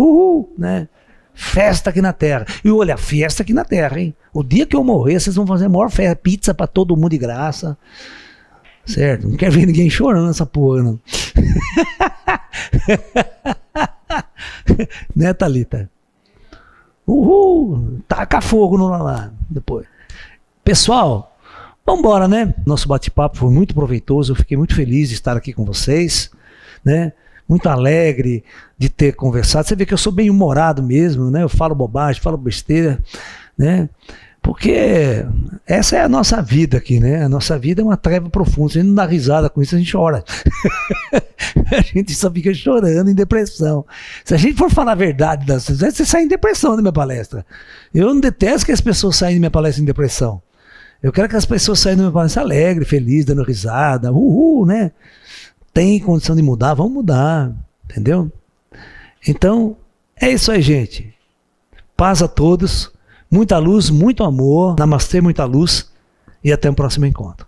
né? Festa aqui na Terra. E olha, festa aqui na Terra, hein? O dia que eu morrer, vocês vão fazer a maior festa, pizza pra todo mundo de graça. Certo? Não quero ver ninguém chorando nessa porra, não. Né, Thalita? Taca fogo no lá depois. Pessoal, vambora, né? Nosso bate-papo foi muito proveitoso, eu fiquei muito feliz de estar aqui com vocês, né? Muito alegre de ter conversado. Você vê que eu sou bem humorado mesmo, né? Eu falo bobagem, falo besteira, né? Porque essa é a nossa vida aqui, né? A nossa vida é uma treva profunda. Se a gente não dá risada com isso, a gente chora. A gente só fica chorando em depressão. Se a gente for falar a verdade, você sai em depressão da minha palestra. Eu não detesto que as pessoas saiam da minha palestra em depressão. Eu quero que as pessoas saiam da minha palestra alegre, feliz, dando risada, né? Tem condição de mudar, vamos mudar, entendeu? Então, é isso aí, gente. Paz a todos, muita luz, muito amor, namastê, muita luz, e até o próximo encontro.